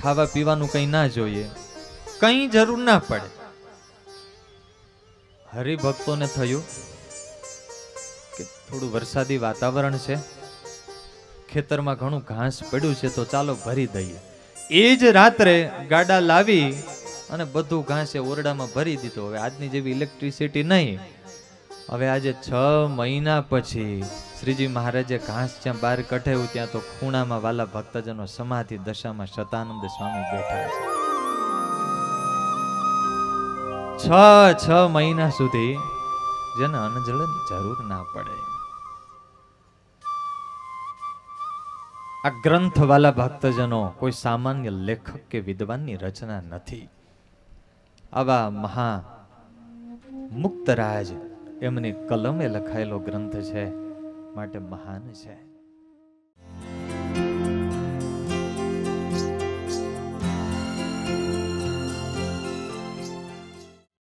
ખાવા પીવાનું કઈ ના જોઈએ, કઈ જરૂર ના પડે. હરિભક્તોને થયું કે થોડું વરસાદી વાતાવરણ છે, ખેતરમાં ઘણું ઘાસ પડ્યું છે, તો ચાલો ભરી દઈએ. એ જ રાત્રે ગાડા લાવી અને બધું ઘાસ એ ઓરડામાં ભરી દીધું. હવે આજની જેવી ઇલેક્ટ્રિસિટી નહીં. હવે આજે 6 મહિના પછી શ્રીજી મહારાજે ઘાસ જ્યાં બહાર કઢાવ્યું, ત્યાં તો ખૂણામાં વાલા ભક્તજનો સમાધિ દશામાં શતાનંદ સ્વામી બેઠા છે. 6 મહિના સુધી જેને અનજળની જરૂર ના પડે. આ ગ્રંથ વાલા ભક્તજનો કોઈ સામાન્ય લેખક કે વિદ્વાનની રચના નથી. આવા મહા મુક્તરાજ એમની કલમે લખાયેલો ગ્રંથ છે, માટે મહાન છે.